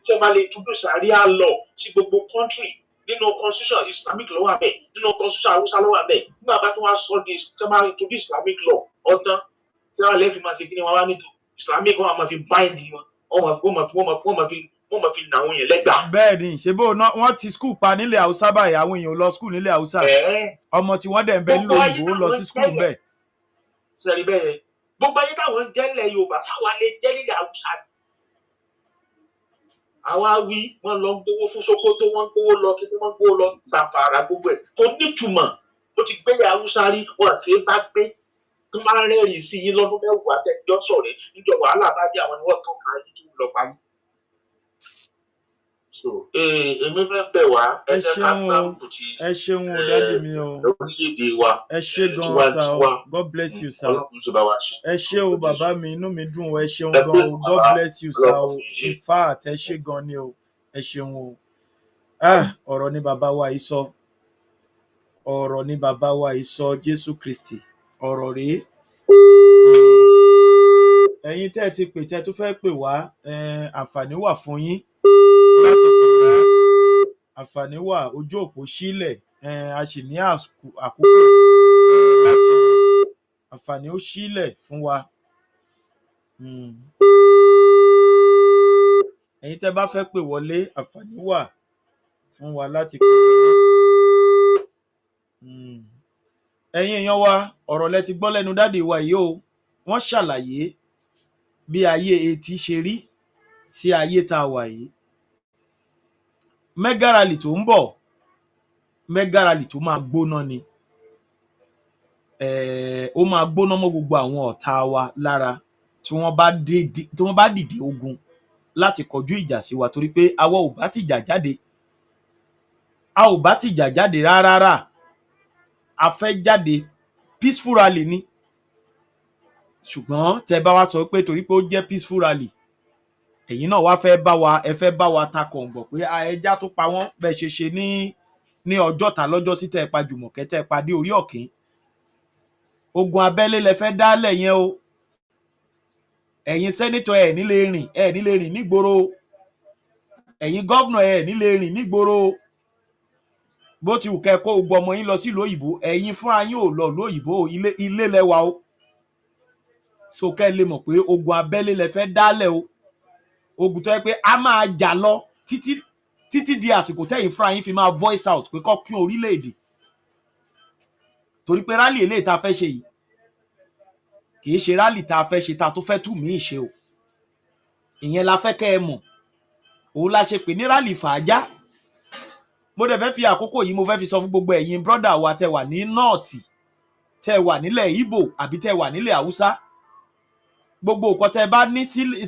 Speaker 2: tí wọ́n bá lè túbú sàríà lọ sí gbogbo kọ́ńtírì nínú constitution Islamic law wà bẹ́ẹ̀ nínú constitution Hausa law wà bẹ́ẹ̀ nígbà bá tí wọ́n sọ di tí wọ́n bá lè túbú Islamic law ọ̀tán tí wọ́n lè fi máa ṣe kí ni wọ́n wá nítorí Islamic wọn máa fi báyìí wọn wọ́n máa fi nà àwọn yẹn lẹ́gbàá.
Speaker 1: bẹ́ẹ̀ ni ṣebó wọ́n ti skul pa nílẹ̀ Haúsá báyìí àwọn èèyàn lọ skul nílẹ̀ Haúsá ọmọ tí wọ́n dẹ̀ ń bẹ nílò òyìnbó lọ sí skul bẹ́ẹ̀.
Speaker 2: sẹ́ni bẹ́ẹ̀ gbogbo ayé táwọn ń jẹ́lẹ̀ Yorùbá sáwọn lè jẹ́ nílẹ̀ Haúsá. àwa wí wọ́n lọ gbowó fún Sókótó wọ́n gbowó lọ kí wọ́n gbowó lọ Sàfàrà gbogbo ẹ̀ kò nítumọ̀ ó ti gbélé Haúsá rí wọ́n ṣe é bá gbé tó máa rẹ́rìn sí yín lọ́dún mẹ́wàá tẹ́jọ́ sọ̀rẹ́ níjọ wàhálà bá dé àwọn ni wọ́n tán ká yí tó lọ pa yín. so èmi fẹ́ bẹ̀ wá ẹ jẹ́ ká sáàpù ti
Speaker 1: ẹ ṣeun o dájú mi o
Speaker 2: orílẹ̀-èdè wa
Speaker 1: ẹ ṣé gan sa o God bless you sa ẹ ṣé o bàbá mi inú mi dùn o ẹ ṣeun gan o God bless you sa o in fact ẹ ṣé gan ni o ẹ ṣeun o ọ̀rọ̀ ni bàbá wa yìí sọ ọ̀rọ̀ ni bàbá wa yìí sọ Jésù Kristi ọ̀rọ̀ rèé ẹ̀yin tẹ́ ẹ ti pè tẹ́ ẹ tún fẹ́ pè wá àǹfààní wà fún yín láti pè wá àǹfààní wà ojú òpó sílẹ̀ a sì ní àkókò láti àǹfààní ó sílẹ̀ fún wa ẹ̀yin tẹ́ bá fẹ́ pè wọlé àǹfààní wà fún wa láti pè wọlé ẹ̀yin èèyàn wa ọ̀rọ̀ lẹ ti gbọ́ lẹ́nu dáàdì wa yìí o wọ́n ṣàlàyé bí ayé etí ṣe rí sí ayé tá a wà yìí mega rally tó ń bọ̀ mega rally tó máa gbóná ni ó máa gbóná mọ́ gbogbo àwọn ọ̀tá wa lára tí wọ́n bá dìde ogun láti kọjú ìjà sí wa torí pé àwa ò bá tìjà jáde, a ò bá tìjà jáde rárá, a fẹ́ jáde peaceful rally ni. Ṣùgbọ́n tẹ́ bá wá sọ pé torí pé ó jẹ́ peaceful rally, ẹ̀yin náà wá fẹ́ bá wa, ẹ fẹ́ bá wa ta kọ̀ǹgọ̀ pé ẹja tó pa wọ́n bẹ́ẹ̀ ṣe ní Ọjọ́ta lọ́jọ́ sí tẹ́ pa Jùmọ̀kẹ́ tẹ́ pa dé orí Ọ̀kín. Ogun abẹ́lé lẹ fẹ́ dálẹ̀ yẹn o. Ẹ̀yin sẹ́nítọ̀ ẹ̀ nílé rìn nígboro. Ẹ̀yin gọ́vnọ̀ ẹ̀ nílé rìn nígboro. Bó ti wù kẹ́ kó gbogbo ọmọ yín lọ sí ìlú òyìnbó, ẹ̀yin fúnra yín ò lọ ìlú òyìnbó, ilé lẹ́wà o. So kẹ́ lè mọ̀ pé ogun abẹ́lé lẹ fẹ́ dálẹ̀ o. Ogun tó yẹ pé a máa jà lọ títí di àsìkò tẹ́yin fúnra yín fi máa voice out pé kọ́ pín orílẹ̀-èdè. Torí pé rálì eléyìí tá a fẹ́ ṣe yìí kì í ṣe rálì tá a fẹ́ ṣe tá a tó fẹ́ tù mí ṣe o. Ìyẹn la fẹ́ kẹ́ ẹ mọ̀. Òun la ṣe pè ní rálì fàájá. Mo dẹ̀ fẹ́ fi àkókò yìí mo fẹ́ fi sọ fún gbogbo ẹ̀yin brọ́dà wa tẹ́ wà ní nọ́ọ̀tì, tẹ́ wà nílẹ̀ Ìgbò àbí tẹ́ wà nílẹ̀ Haúsá. Gbogbo nǹkan tẹ́ bá ní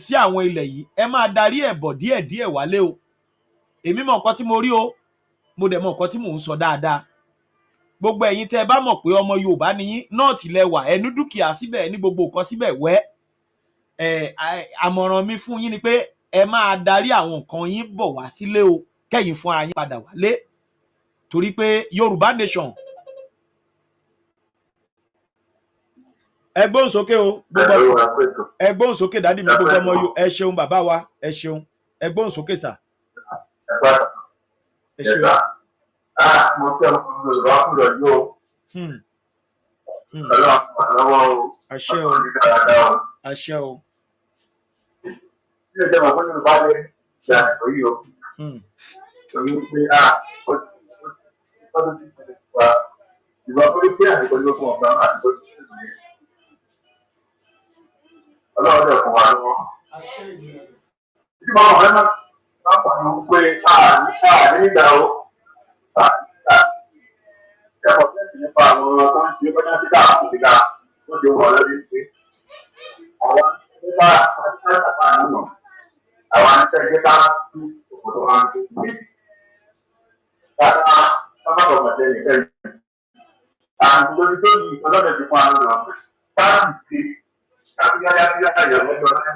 Speaker 1: sí àwọn ilẹ̀ yìí ẹ máa darí ẹ̀ bọ̀ díẹ̀díẹ̀ wálé o. Èmi mọ̀ nǹkan tí mo rí o, mo dẹ̀ mọ̀ nǹkan tí mò ń sọ dáadáa. Gbogbo ẹ̀yin tẹ́ bá mọ̀ pé ọmọ Yorùbá ni yín, nọ́ọ̀tì lẹ́wà, ẹnu dúkìá síbẹ̀ ní gbogbo nǹkan síbẹ̀ wẹ́. Àmọ̀ràn mi fún yín ni pé ẹ máa darí àwọn nǹkan yín bọ̀ wá sílé o, kẹ́yìn fún ara yín padà wálé. Torí pé Yorùbá nation. Ẹ gbóhùn sókè o, ẹ gbóhùn sókè dádì mi gbogbo ọmọ Yorùbá. Ẹ ṣeun bàbá wa, ẹ ṣeun. Ẹ gbóhùn sókè sà. Ẹ ṣeun.
Speaker 3: Mo fẹ́ ọmọ Yorùbá kúrò yóò. Ọlọ́wọ́ o.
Speaker 1: Àṣẹ o. Àṣẹ o.
Speaker 3: Ilé ìjọba fún Yorùbá lè ṣe àìsàn yìí o. Torí pé ọdún tí kò lè wá ìwà tó lè pé àìsàn yóò fún ọ̀gá àti bó ti ṣe nìyẹn. Ọlọ́wọ́ dẹ̀ fún wa lọ́wọ́. Ìjọba ọ̀rẹ́ máa pàánù pé ní ìgbà o. Ẹ̀kọ́ tẹ́sí nípa àwọn ọmọ tó ń ṣe bọ́jà síta àti síta tó ṣe wọ̀ lọ́dún sí. Àwọn nípa àtúntà àánú àwọn akẹ́kẹ́ ká tú òkòtò wọn tó gbé. Káká sábàbọ̀ pàṣẹ nìkẹ́ yìí. Àrùn lórí tó yìí ọlọ́dẹ ti fún àwọn ọ̀rọ̀. Káàkiri ti káàkiri yáyà lọ́jọ́ náà.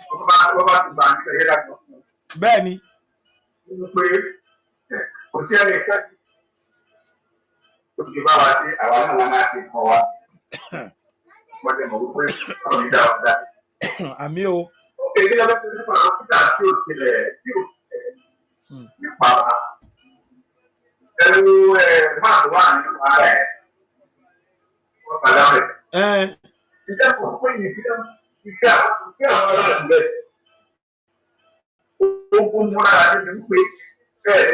Speaker 3: Wọ́n bá ti gbà nípa ẹ̀yẹ́ láti ọ̀sán.
Speaker 1: Bẹ́ẹ̀ni.
Speaker 3: Nínú pé kò sí ẹni ìfẹ́ tó ti bá wa ṣe àwa náà máa ṣe kọ́ wa. Wọ́n ti mọ̀ wípé ọ̀rọ̀ mi dá ọ̀dà.
Speaker 1: Àmì o.
Speaker 3: Èdè ọ̀dọ́ tó ti fún àwọn títà tí ò tilẹ̀ tí ò nípa wa. Ẹnu máa wà nínú ara ẹ̀. Wọ́n padà rẹ̀. Ìjẹ́ kò fún ìfẹ́ àwọn ọlọ́run bẹ́ẹ̀. Ó kún múra láti ní pé bẹ́ẹ̀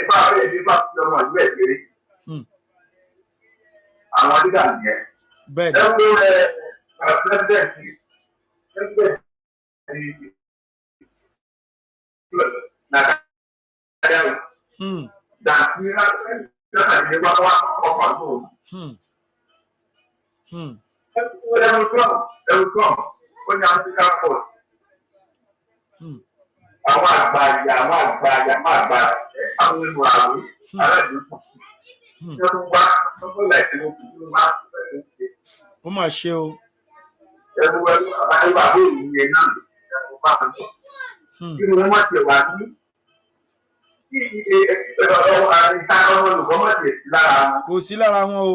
Speaker 3: nípa fi ọmọ ìlú ẹ̀ ṣeré. Àwọn dídà nìyẹn.
Speaker 1: Bẹ́ẹ̀ni.
Speaker 3: Ẹ wo pẹ́sidẹ̀ntì Nàìjíríà. Dàtí láti wá ọkọ̀ àgbò. Ẹ̀rù Trump ó ní Africa Force. Àwọn àgbàyà àwọn ìlú àrùn aláìlú.
Speaker 1: Ó mà ṣe o.
Speaker 3: Ẹ̀rù àbáyébà bó ìyẹn náà ló bá ń bọ̀. Kí ni wọ́n máa tẹ̀ wá ní? Kí ọ̀rọ̀ àríkà ọmọ olùkọ́ máa tẹ̀ sí lára wọn.
Speaker 1: Kò sí lára wọn o.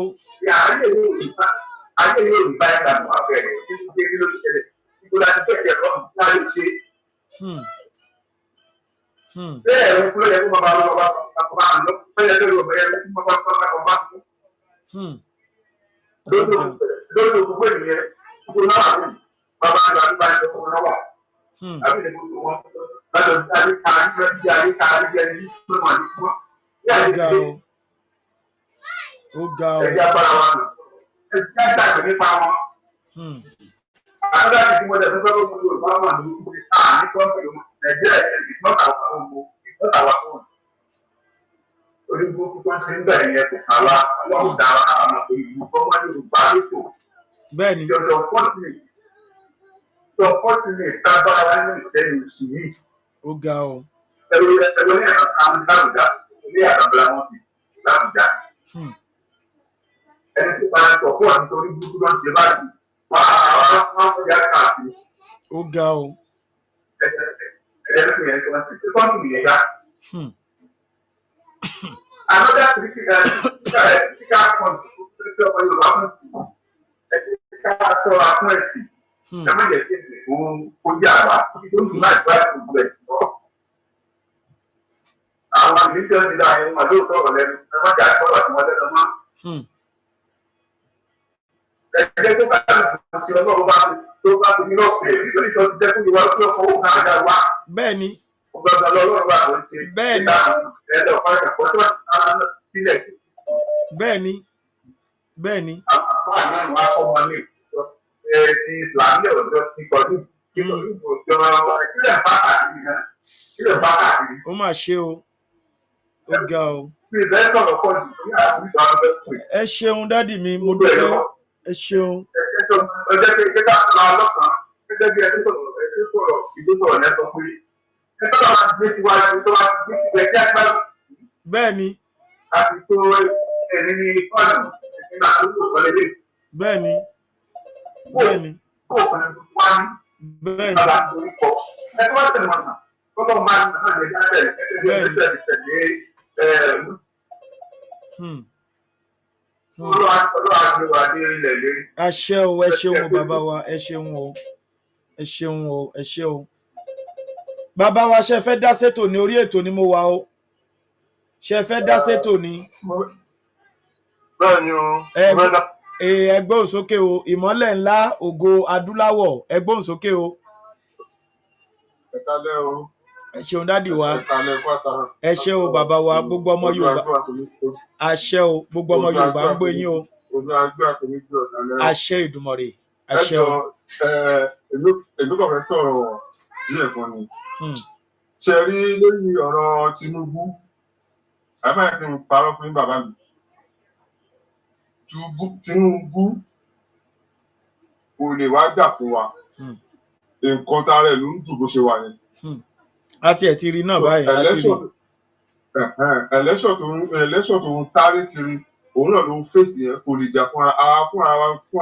Speaker 3: Ayé yóò rí báyìí láti wà bẹ́ẹ̀ kí ló ti ṣẹlẹ̀. Ìgbò láti bẹ̀rẹ̀ ẹ̀kọ́ láti ṣe. Bẹ́ẹ̀ ló kúrò yẹ kó máa bá lọ́wọ́ lọ bẹ́ẹ̀ ló lọ bẹ́ẹ̀ ló kó máa bá ọba tó. Lórí òkú pé nìyẹn kúkú náà wà ní bàbá àgbà tó bá ń lọ fún náà wà. Àbí lè kúkú wọn lọ́dọ̀ tí a lè ka àríjẹ ní pé wọ́n ní fún.
Speaker 1: Ó ga o.
Speaker 3: Ẹ̀jẹ̀ agbára wa nù. Ẹ̀jẹ̀ àgbàgbé nípa wọn. Agbára tí mo lè fẹ́ ló fún Yorùbá wà ní ìlú ní kọ́ńtì Nàìjíríà ìsọ́tà wà fún wọn. Onígbòkú tó ń ṣe ń bẹ̀rẹ̀ yẹn kò kà wá ọlọ́run dára àwọn ìlú fọ́nmá Yorùbá lóko.
Speaker 1: Bẹ́ẹ̀ni.
Speaker 3: Ìjọba continent So unfortunately, tábàá wa nínú ìṣẹ́yìn oṣù yìí.
Speaker 1: Ó ga o.
Speaker 3: Ẹ̀rọ ní àwọn lábùjá ní àgbàbọ̀lá wọn sí lábùjá. Ẹni tí wọ́n sọ fún àwọn nítorí burúkú ló ń ṣe báyìí. Wọ́n á yá káàkiri.
Speaker 1: Ó ga o.
Speaker 3: Ẹ̀rọ yẹn tí wọ́n ti ṣe fọ́ọ̀mù yẹn yá. Another critical point tí ọmọ Yorùbá fún ìsìn. Ká sọ̀rọ̀ fún ẹ̀sìn. Ẹ má jẹ́ kí ẹ̀sìn kó yà wá. Tó ń dùn láì bá ìgbòho ẹ̀sìn náà. Àwọn àgbẹ̀jọ́ ti dá ẹ̀yìn wọn lóòótọ́ ọ̀rọ̀ lẹ́nu. Ẹ má jà sọ̀rọ̀ sí wọn lẹ́nu mọ́. Ẹgbẹ́ tó bá ti ṣe ọlọ́run bá ti ní lọ́pẹ̀ nítorí sọ ti jẹ́ fún ìwà lókè ọkọ̀ owó kan àjà wá.
Speaker 1: Bẹ́ẹ̀ni.
Speaker 3: Ọgbọ́dọ̀ lọ́rùn bá tó ń ṣe.
Speaker 1: Bẹ́ẹ̀ni.
Speaker 3: Ẹ̀dọ̀ ọ̀pá ìkàkọ́ tó wà sílẹ̀.
Speaker 1: Bẹ́ẹ̀ni. Bẹ́ẹ̀ni.
Speaker 3: Àwọn àmì àwọn akọ́mọ ní ti Ìsìlámì ọ̀dọ́ ti kọjú. Kílẹ̀ bá káàkiri náà. Kílẹ̀ bá káàkiri.
Speaker 1: Ó mà ṣe o. Ó ga o.
Speaker 3: Bí ìbẹ́ sọ̀rọ̀ pọ̀ jù ní àwọn ìgbà ọ̀dọ́ pè.
Speaker 1: Ẹ ṣeun dádì mi, mo dúpẹ́. Ẹ ṣeun.
Speaker 3: Ọjọ́ pé kí ká lọ ọlọ́pàá gẹ́gẹ́ bí ẹni sọ̀rọ̀ ìdókòwò yẹn sọ pé ẹjọ́ bá ti gbé síwájú tó bá ti gbé síbẹ̀ kí á gbá.
Speaker 1: Bẹ́ẹ̀ni.
Speaker 3: Àti tó ẹni ní fọ́ọ̀nù ìpínlẹ̀ àdúgbò wọlé.
Speaker 1: Bẹ́ẹ̀ni. Bẹ́ẹ̀ni.
Speaker 3: Kó òfin wá ní.
Speaker 1: Bẹ́ẹ̀ni.
Speaker 3: Bàbá torí kọ. Ẹni wọ́n tẹ̀lé wọn náà. Kọ́lọ́ máa ń náà lè dáṣẹ̀
Speaker 1: àṣẹ o, ẹ ṣeun o bàbá wa, ẹ ṣeun o, ẹ ṣeun o, ẹ ṣe o. Bàbá wa ṣe fẹ́ dá sétò ní orí ètò ni mo wà o. Ṣe fẹ́ dá sétò ní.
Speaker 3: Bẹ́ẹ̀ni o.
Speaker 1: Ẹgbẹ́ òsókè o, ìmọ́lẹ̀ ńlá ògo adúláwọ̀, ẹgbẹ́ òsókè o.
Speaker 3: Ẹ kálẹ́ o.
Speaker 1: Ẹ ṣeun dádì wa. Ẹ ṣé o bàbá wa, gbogbo ọmọ Yorùbá. Àṣẹ o, gbogbo ọmọ Yorùbá ń gbọ́ yín o. Àṣẹ Ìdùmarè. Àṣẹ o.
Speaker 3: Èmi kò fẹ́ sọ̀rọ̀ díẹ̀ kan ni. Ṣé rí lórí ọ̀rọ̀ Tinubu? Ẹ má kí n parọ́ fún bàbá mi. Tinubu kò lè wá jà fún wa. Nǹkan tara ẹ̀ ló ń dùn bó ṣe wà yẹn.
Speaker 1: Àti ẹ̀ ti rí náà báyìí, àti rí.
Speaker 3: Ẹlẹ́ṣọ̀ tó ń sáré kiri, òun náà ló ń fèsì yẹn, kò lè jà fún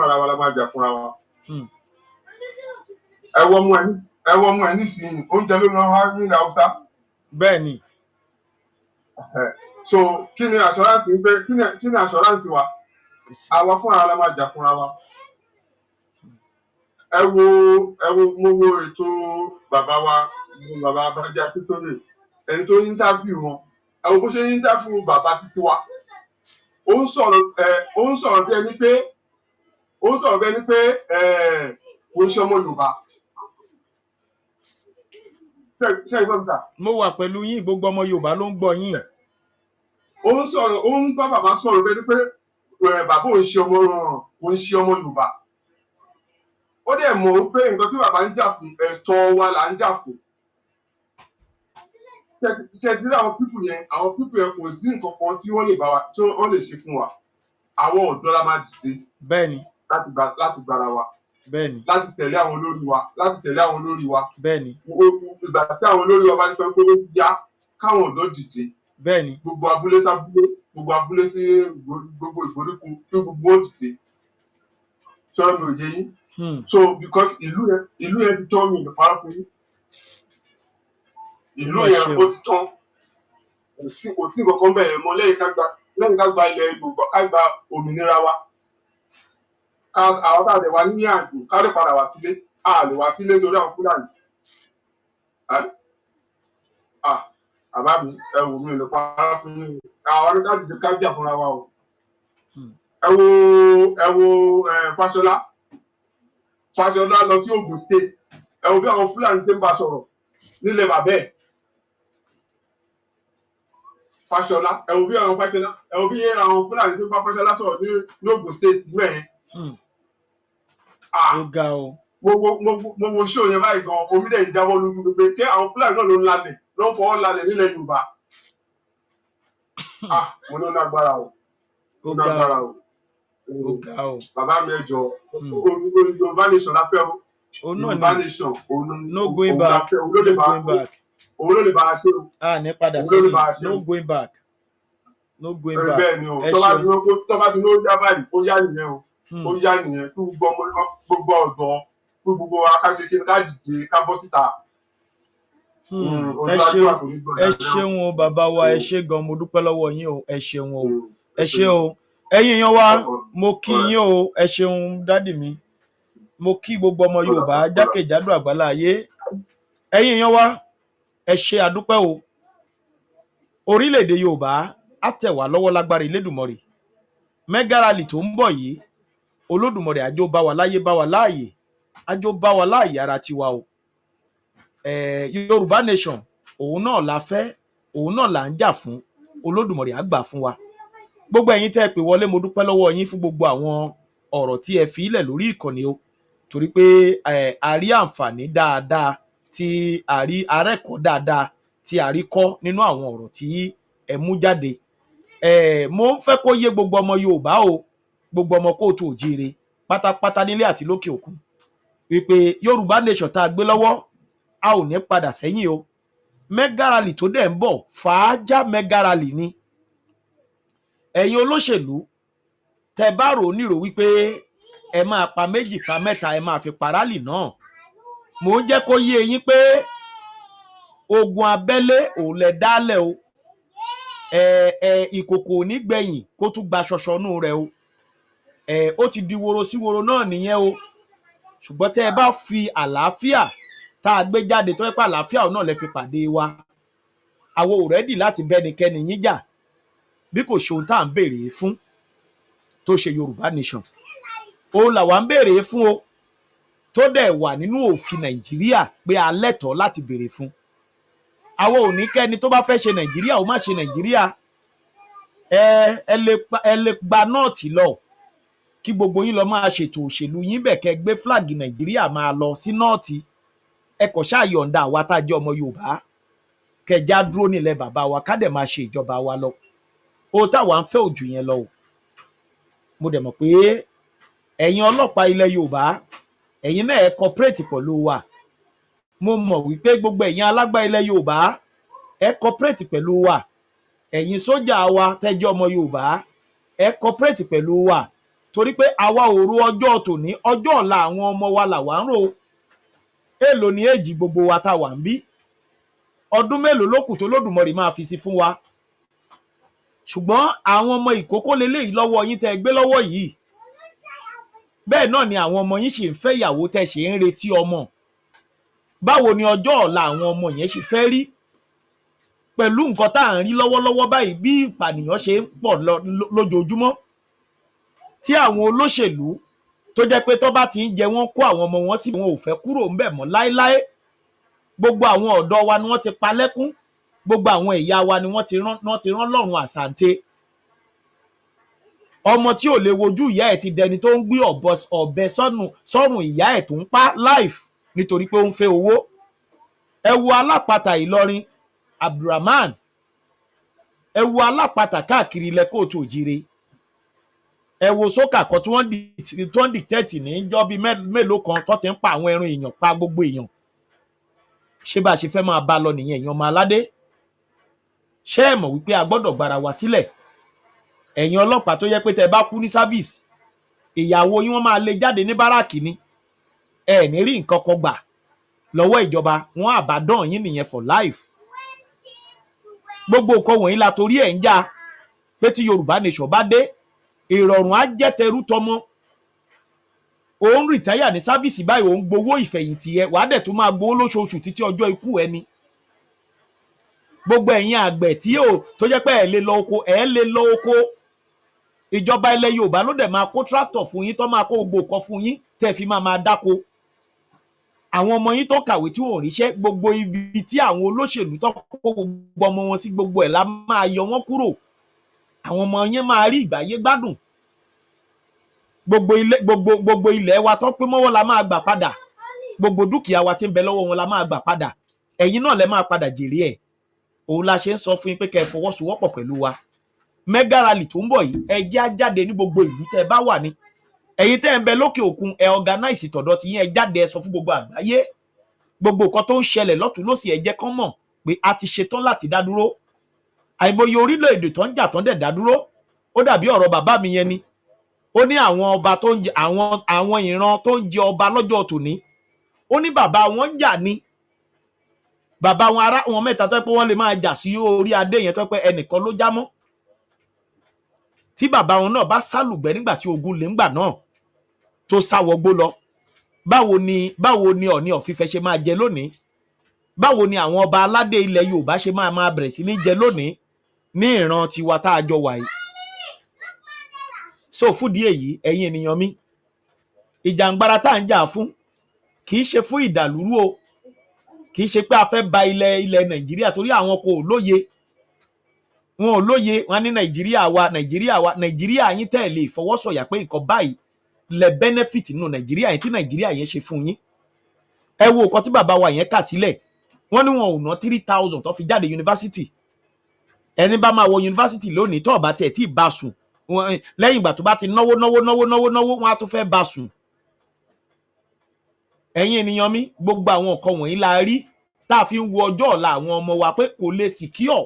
Speaker 3: ara wa la máa jà fúnra wa. Ẹ wọ ọmọ ẹ nísìnyí, oúnjẹ ló náà wá nílẹ̀ Haúsá.
Speaker 1: Bẹ́ẹ̀ni.
Speaker 3: So kí ni assurance ń pé kí ni assurance wa? Àwa fúnra wa la máa jà fúnra wa. Ẹ wo mo wo ètò bàbá Bánjí Akíntóyè, ẹni tó ń interview wọn. Ẹ wo bó ṣe ń interview bàbá títí wa. Ó ń sọ̀rọ̀ bí ẹni pé kò ń ṣe ọmọ Yorùbá. Ṣé ìgbọ́n mi ta?
Speaker 1: Mo wà pẹ̀lú yín, gbogbo ọmọ Yorùbá ló ń gbọ́ yín.
Speaker 3: Ó ń bá bàbá sọ̀rọ̀ bí ẹni pé bàbá ò ń ṣe ọmọ Yorùbá. Ó dẹ̀ mọ̀ pé nǹkan tí bàbá ń jà fún ẹ̀tọ́ wa là ń jà fún. Ṣé ti rí àwọn pípù yẹn kò sí nǹkan kan tí wọ́n lè bá wa tí wọ́n lè ṣe fún wa. Àwọn ọ̀dọ́ la máa dìde.
Speaker 1: Bẹ́ẹ̀ni.
Speaker 3: Láti gbára wa.
Speaker 1: Bẹ́ẹ̀ni.
Speaker 3: Láti tẹ̀lé àwọn olórí wa.
Speaker 1: Bẹ́ẹ̀ni.
Speaker 3: Ìgbà tí àwọn olórí wa bá ní pé ó ti yá káwọn ọ̀dọ́ dìde.
Speaker 1: Bẹ́ẹ̀ni.
Speaker 3: Gbogbo abúlé sábúlé, gbogbo abúlé sí gbogbo ìgbèríko tí gbogbo ó dìde. Sọ̀rọ̀ mi ò jẹ́ yín. So because ìlú yẹn ti tán mi ìpara fún yín. Ìlú yẹn ó ti tán. Kò sí nǹkan kan bẹ́ẹ̀ mọ́ lẹ́yìn ká gba ilẹ̀ Yorùbá ká gba òmìnira wa. Àwọn tá a lè wá ní àjò ká lè padà wá sílé. A lè wá sílé torí àwọn Fúlàní. Àbá mi ẹ wò mí lè para fún yín. Àwọn oníkàdìdì ká jà fúnra wa o. Ẹ wo Fáṣọlá lọ sí Ògùn State. Ẹ wo bí àwọn Fúlàní ṣe ń bá sọ̀rọ̀ nílẹ̀ bàbá ẹ̀. Fáṣọlá ẹ wo bí àwọn Fúlàní ṣe ń bá Fáṣọlá sọ̀rọ̀ ní Ògùn State mẹ́rin.
Speaker 1: Ó ga o.
Speaker 3: Mo wo ṣó yẹn báyìí gan omi dẹ̀ ń jábọ́ lójú gbogbo ṣé àwọn Fúlàní náà ló ń fọwọ́ lálẹ̀ nílẹ̀ Yorùbá. Mo ní ó lágbára o.
Speaker 1: Ó ga o.
Speaker 3: Bàbá mi ẹ jọ̀ọ́ Yorùbá nation la fẹ́ o. Yorùbá nation
Speaker 1: no going back, no going back.
Speaker 3: òun ló lè bá a ṣe o.
Speaker 1: Ní padà sẹ́yìn, no going back, no going back.
Speaker 3: Bẹ́ẹ̀ ni o, tó bá ti ní ó yá báyìí, ó yá nìyẹn o, ó yá nìyẹn, kí gbogbo ọ̀dọ́, kí gbogbo akáṣe kí ká dìde ká bọ́ síta.
Speaker 1: Ẹ ṣeun o bàbá wa, ẹ ṣé gan, mo dúpẹ́ lọ́wọ́ yín o, ẹ ṣeun o, ẹ ṣé o. Ẹ̀yin èèyàn wa, mo kí yín o, ẹ ṣeun dádì mi. Mo kí gbogbo ọmọ Yorùbá jákèjádò àgbáláyé. Ẹ̀yin èèyàn wa, ẹ ṣé àdúpẹ́ o. Orílẹ̀-èdè Yorùbá á tẹ̀ wá lọ́wọ́ lágbára Elédùmarè. Mega rally tó ń bọ̀ yìí, Olódùmarè àjò bá wa láyé bá wa láàyè, àjò bá wa láàyè ara tiwa o. Yorùbá nation, òun náà la fẹ́, òun náà là ń jà fún, Olódùmarè á gbà fún wa. Gbogbo ẹ̀yin tẹ́ pè wọlé, mo dúpẹ́ lọ́wọ́ yín fún gbogbo àwọn ọ̀rọ̀ tí ẹ fi ilẹ̀ lórí ìkànnì o, torí pé a rí àǹfààní dáadáa, tí a rí arẹ́kọ̀ọ́ dáadáa, tí a rí kọ́ nínú àwọn ọ̀rọ̀ tí ẹ mú jáde. Mo ń fẹ́ kó yé gbogbo ọmọ Yorùbá o, gbogbo ọmọ kóòtù òjíire pátápátá nílé àti lókè òkun, wípé Yorùbá nation tá a gbé lọ́wọ́, a ò ní padà sẹ́yìn o. Mega rally tó dẹ̀ ń bọ̀, fàájà mega rally ni. Ẹ̀yin olóṣèlú tẹ́ bá rò nírò wípé ẹ máa pa méjì pa mẹ́ta, ẹ máa fi pa rally náà. Mo ń jẹ́ kó yé yín pé ogun abẹ́lé òun lẹ dálẹ̀ o. Ìkòkò ò ní gbẹ̀yìn kó tún gba ṣọṣọnú rẹ̀ o. Ó ti di woro sí woro náà nìyẹn o. Ṣùgbọ́n tẹ́ ẹ bá fi àlàáfíà tá a gbé jáde tó yẹ pé àlàáfíà náà lẹ fi pàdé wa, àwọn ò rẹ́dì láti bẹ́nikẹ́ni yín jà bí kò ṣe ohun tá à ń béèrè fún tó ṣe Yorùbá nation. Òun làwa ń béèrè fún o, tó dẹ̀ wà nínú òfin Nàìjíríà pé a lẹ́tọ̀ọ́ láti béèrè fún. Àwọn ò ní kẹ́ni tó bá fẹ́ ṣe Nàìjíríà ó má ṣe Nàìjíríà. Ẹ lè gba nọ́ọ̀tì lọ kí gbogbo yín lọ máa ṣètò òṣèlú yín bẹ̀, kẹ́ gbé flag Nàìjíríà máa lọ sí nọ́ọ̀tì. Ẹ kò ṣáà yọ̀ǹda àwa tá a jẹ́ ọmọ Yorùbá kẹjá dúró nílẹ̀ bàbá wa ká dẹ̀ máa ṣe ìjọba wa lọ. Ó táwa ń fẹ́ òjò yẹn lọ o. Mo dẹ̀ mọ̀ pé ẹ̀yin ọlọ́pàá ilẹ̀ Yorùbá, ẹ̀yin náà ẹ cooperate pẹ̀lú wa. Mo mọ̀ wípé gbogbo ẹ̀yin alágbá ilẹ̀ Yorùbá ẹ cooperate pẹ̀lú wa. Ẹ̀yin sójà wa tẹ́jọ́ ọmọ Yorùbá ẹ cooperate pẹ̀lú wa, torí pé àwa ò ro ọjọ́ tòní, ọjọ́ ọ̀la àwọn ọmọ wa làwa ń rò. Èló ni èjì gbogbo wa tá wà ń bí? Ọdún mélòó ló kù tó Olódùmarè máa fi sí fún wa? Ṣùgbọ́n àwọn ọmọ ìkókó leléyìí lọ́wọ́ yín tẹ́ gbé lọ́wọ́ yìí. Bẹ́ẹ̀ náà ni àwọn ọmọ yín ṣì ń fẹ́ ìyàwó tẹ́ ṣe ń retí ọmọ. Báwo ni ọjọ́ ọ̀la àwọn ọmọ yẹn ṣe fẹ́ rí? Pẹ̀lú nǹkan tá à ń rí lọ́wọ́lọ́wọ́ báyìí, bí ìpànìyàn ṣe ń pọ̀ lójoojúmọ́, tí àwọn olóṣèlú tó jẹ́ pé tó bá ti ń jẹ wọ́n kó àwọn ọmọ wọn sí, wọn ò fẹ́ kúrò ńbẹ̀ mọ́ láéláé. Gbogbo àwọn ọ̀dọ́ wa ni wọ́n ti pa lẹ́kún, gbogbo àwọn ìyá wa ni wọ́n ti rán lọ́rùn àsàǹtẹ̀. Ọmọ tí ò lè wojú ìyá ẹ̀ ti dẹni tó ń gbé ọ̀bẹ sọ́rùn ìyá ẹ̀ tó ń pa life nítorí pé ó ń fẹ́ owó. Ẹ wo alápatà Ìlọrin Abdulrahman, ẹ wo alápatà káàkiri ilẹ̀ kóòtù òjíire. Ẹ wo sókà kan tí wọ́n dìtẹ́tì ní jọ́ bí mélòó kan tó ti ń pa àwọn ẹran èèyàn, pa gbogbo èèyàn. Ṣé bá a ṣe fẹ́ máa bá lọ nìyẹn èèyàn ọmọ aládé? Ṣé ẹ mọ̀ wípé a gbọ́dọ̀ gbára wa sílẹ̀? Ẹ̀yin ọlọ́pàá tó yẹ pé tẹ́ bá kú ní sáfíìsì, ìyàwó yín wọ́n máa lé jáde ní báràkì ni. Ẹ ní rí nǹkan kan gbà lọ́wọ́ ìjọba, wọ́n àbádọ́n yín nìyẹn for life. Gbogbo nǹkan wọ̀nyí la torí ẹ̀ ń jà pé tí Yorùbá nation bá dé, ìrọ̀rùn á jẹ́ tẹrú tọmọ. Ó ń rìtáyà ní sáfíìsì báyìí, ó ń gbowó ìfẹ̀yìntì ẹ, wàá dẹ̀ tún máa gbowó lóṣooṣù títí ọjọ́ ikú ẹni. Gbogbo ẹ̀yin àgbẹ̀ tó jẹ́ pé ẹ lè lọ oko, ìjọba ilẹ̀ Yorùbá ló dẹ̀ máa kó tractor fún yín, tó máa kó gbogbo nǹkan fún yín tẹ́ fi máa dáko. Àwọn ọmọ yín tó kàwé tí wọn ò ríṣẹ́, gbogbo ibi tí àwọn olóṣèlú tó kó gbogbo ọmọ wọn sí, gbogbo ẹ̀ la máa yọ wọ́n kúrò. Àwọn ọmọ yẹn máa rí ìgbáyé gbádùn. Gbogbo ilẹ̀ wa tó pín mọ́wọ́ la máa gbà padà. Gbogbo dúkìá wa tí ń bẹ lọ́wọ́ wọn la máa gbà padà. Ẹ̀yin náà lẹ máa padà jèrè ẹ̀. Òun la ṣe ń sọ fún yín pé kẹ́ ẹ fọwọ́sowọ́pọ̀ pẹ̀lú wa. Mega rally tó ń bọ̀ yìí, ẹ jẹ́ á jáde ní gbogbo ìlú tẹ́ bá wà ní. ẹ̀yin tẹ́ ń bẹ lókè òkun ẹ organize tọ̀dọ̀ tí yín ẹ jáde ẹ sọ fún gbogbo àgbáyé gbogbo nǹkan tó ń ṣẹlẹ̀ lọ́tún lósì ẹ jẹ́ kán mọ̀ pé a ti ṣetán láti dá dúró àìmọye orílẹ̀-èdè tó ń jà tán dẹ̀ dá dúró ó dàbí ọ̀rọ̀ bàbá mi yẹn ni ó ní àwọn ọba tó ń jẹ àwọn ìran tó ń jẹ ọba lọ́jọ́ tòní ó ní bàbá wọn ń jà ní bàbá wọn ará wọn mẹ́ta tó pé wọ́n lè máa jà sí orí adé yẹn tó pé ẹnìkan ló já mọ́ tí bàbá wọn náà bá sálùgbẹ́ nígbà tí ogun lè ń gbà náà tó sáwọgbó lọ báwo ni Ọọ̀ni of Ifẹ̀ ṣe máa jẹ lónìí báwo ni àwọn ọba aládé ilẹ̀ Yorùbá ṣe máa bẹ̀rẹ̀ sí ní jẹ lónìí ní ìran tiwa tá a jọ wà yìí so fúdí èyí ẹ̀yin ènìyàn mi ìjàngbara tá à ń jà fún kì í ṣe fún ìdàlúrú o kì í ṣe pé a fẹ́ ba ilẹ̀ Nàìjíríà torí àwọn kò lóye wọn ò lóye wọn ní Nàìjíríà yín tẹ́ lè fọwọ́sọ̀yà pé nǹkan báyìí lẹ benefit nínú Nàìjíríà yẹn tí Nàìjíríà yẹn ṣe fún yín ẹ wo nǹkan tí bàbá wa yẹn kà sílẹ̀ wọ́n ní wọn ò ná 3,000 tó fi jáde yunifásitì ẹni bá máa wọ yunifásitì lónìí tó bá tiẹ̀ tí ì bá sùn lẹ́yìn ìgbà tó bá ti náwó wọn á tún fẹ́ bá sùn ẹ̀yin ènìyàn mi gbogbo àwọn nǹkan wọ̀nyí la rí tá a fi ń wo ọjọ́ ọ̀la àwọn ọmọ wa pé kò lè secure